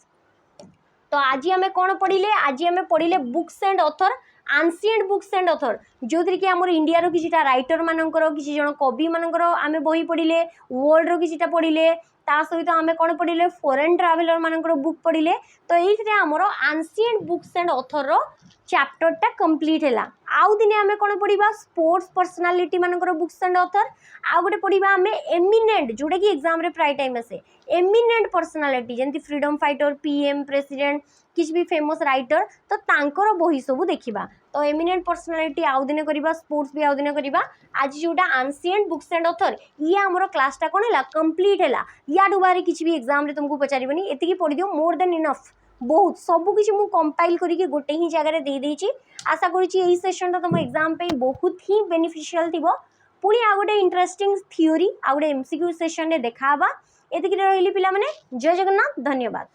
तो आज आमे कोन पढिले आज आमे पढिले books and author ancient books and author जो थी कि आम इंडिया रो किछिटा राइटर मानकर किसी जन कवि मानकर आमे बही पढ़िले वर्ल्ड रो किछिटा पढ़िले ता सहित आमे कोन पढ़िले फॉरेन ट्रैवलर मानकर बुक पढ़िले। तो ये आमर आंसिएंट बुक्स एंड ऑथर रो चैप्टरटा कंप्लीट है। आउ दिने आमे कोन पढ़िबा स्पोर्ट्स पर्सनालिटी मानकर बुक्स एंड ऑथर। आउ गोटे पढ़िबा आमे एमिनेंट जोटा कि एग्जाम रे प्राय टाइम आसे एमिनेंट पर्सनालिटी जेंति फ्रीडम फाइटर पीएम प्रेसिडेंट किसी भी फेमस राइटर तो तांकर बही सब देखिबा। तो एमिनेंट पर्सनालिटी आउ दिने करिबा स्पोर्ट्स भी आउ दिने करिबा। आज जोटा आंसिएंट बुक्स एंड ऑथर ये हमर क्लासटा कोन हैला कंप्लीट हैला। या दुबारे किसी भी एग्जाम रे तुमको पचारिबनी एतिकी पढ़ि दियो मोर देन इनफ। बहुत सब किसी मु कंपाइल करिके गोटे ही जगह रे दे देछि। आशा करूछि एही सेशन तुम एग्जाम पे बहुत ही बेनिफिशियल थिबो। पुणी आ गोटे इंटरेस्टिंग थ्योरी आ गोटे एमसीक्यू सेशन रे देखाबा। एतिकी रहिली पिला माने जय जगन्नाथ धन्यवाद।